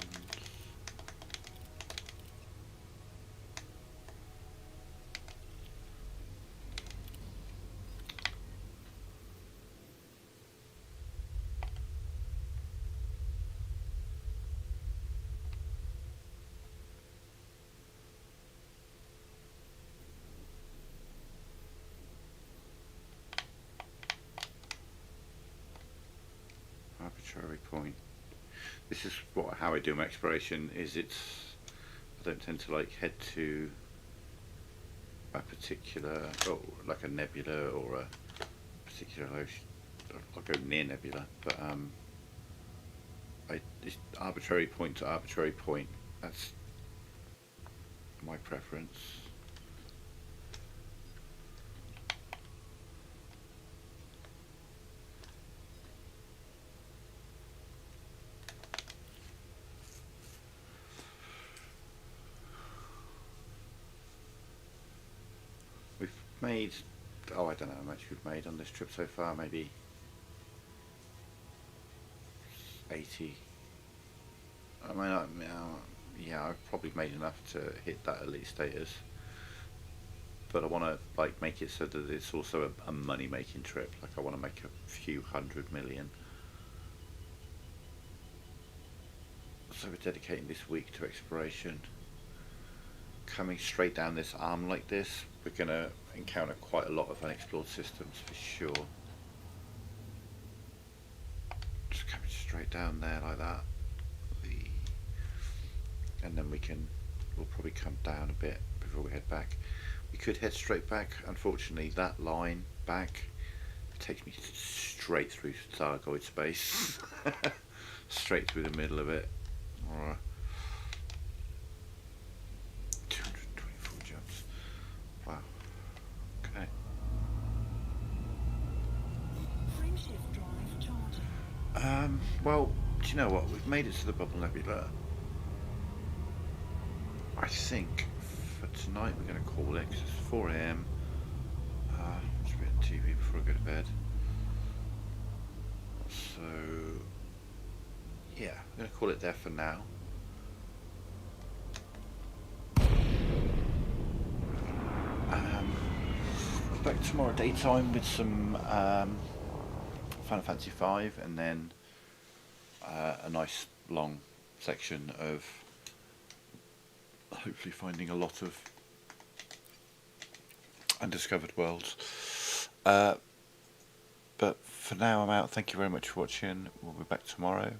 Arbitrary point. This is how I do my exploration. I don't tend to like head to a particular, like a nebula or a particular ocean. I'll go near nebula, but it's arbitrary point to arbitrary point. That's my preference. We've made, I don't know how much we've made on this trip so far, maybe 80. I mean, yeah, I've probably made enough to hit that elite status, but I want to like make it so that it's also a money making trip. Like I want to make a few 100 million. So we're dedicating this week to exploration. Coming straight down this arm like this, we're going to encounter quite a lot of unexplored systems for sure. Just coming straight down there like that. And then we'll probably come down a bit before we head back. We could head straight back. Unfortunately, that line back takes me straight through Thargoid space. Straight through the middle of it. Or 224 jumps. Wow. Okay. Frameshift drive charging. Well, do you know what? We've made it to the Bubble Nebula. I think for tonight we're going to call it, because it's 4 AM. Watch a bit of TV before I go to bed. So, yeah, I'm going to call it there for now. Back tomorrow daytime with some Final Fantasy V, and then a nice long section of hopefully finding a lot of undiscovered worlds. But for now I'm out. Thank you very much for watching. We'll be back tomorrow.